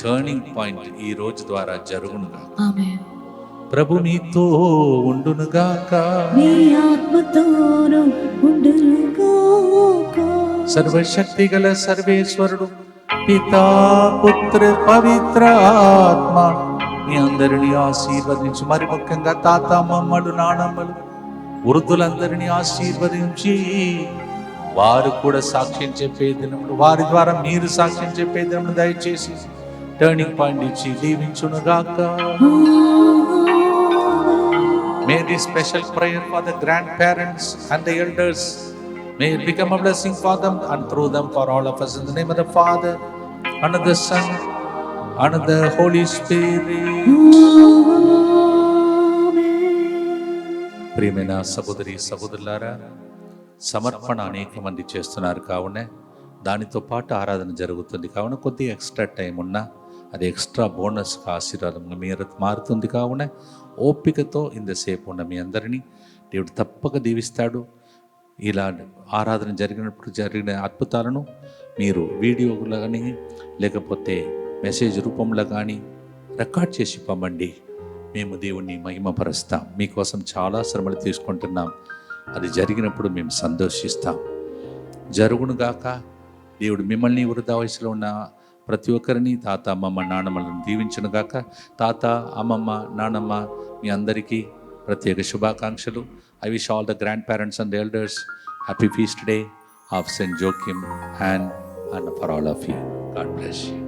టర్నింగ్ పాయింట్ ఈ రోజు ద్వారా జరుగునుగాక. Amen. ప్రభు మీతో ఉండునుగాక. నీ ఆత్మతోను ఉండునుగాక. సర్వశక్తి గల సర్వేశ్వరుడు పితా పుత్ర పవిత్ర ఆత్మ మీ అందరినీ ఆశీర్వదించి, మరి ముఖ్యంగా తాత, అమ్మమ్మలు, నానమ్మలు, వృద్ధులందరినీ ఆశీర్వదించి వారు కూడా సాక్ష్యం చెప్పే దినములు, వారి ద్వారా మీరు సాక్ష్యం చెప్పే దినములు దయచేసి టర్నింగ్ పాయింట్ ఇచ్చి దీవించునుగాక. May this special prayer for the grandparents and the elders, may it become a blessing for them and through them for all of us. In the name of the Father, and of the Son, and of the Holy Spirit. ప్రియమైన సహోదరి సహోదరులారా, సమర్పణ అనేక మంది చేస్తున్నారు కావున దానితో పాటు ఆరాధన జరుగుతుంది కావున కొద్దిగా ఎక్స్ట్రా టైం ఉన్నా అది ఎక్స్ట్రా బోనస్గా ఆశీర్వాదంగా మీరు మారుతుంది కావున ఓపికతో ఇంతసేపు ఉన్న మీ అందరినీ దేవుడు తప్పక దీవిస్తాడు. ఇలా ఆరాధన జరిగినప్పుడు జరిగిన అద్భుతాలను మీరు వీడియోలో కానీ లేకపోతే మెసేజ్ రూపంలో కానీ రికార్డ్ చేసి పంపండి. మేము దేవుణ్ణి మహిమపరుస్తాం. మీకోసం చాలా శ్రమలు తీసుకుంటున్నాం. అది జరిగినప్పుడు మేము సంతోషిస్తాం. జరుగునుగాక. దేవుడు మిమ్మల్ని వృద్ధా వయసులో ఉన్న ప్రతి ఒక్కరిని, తాత, అమ్మమ్మ, నాన్నమ్మలను దీవించునుగాక. తాత, అమ్మమ్మ, నాన్నమ్మ మీ అందరికీ ప్రత్యేక శుభాకాంక్షలు. I wish all the grandparents and elders happy feast day of Saint Joachim and for all of you. God bless you.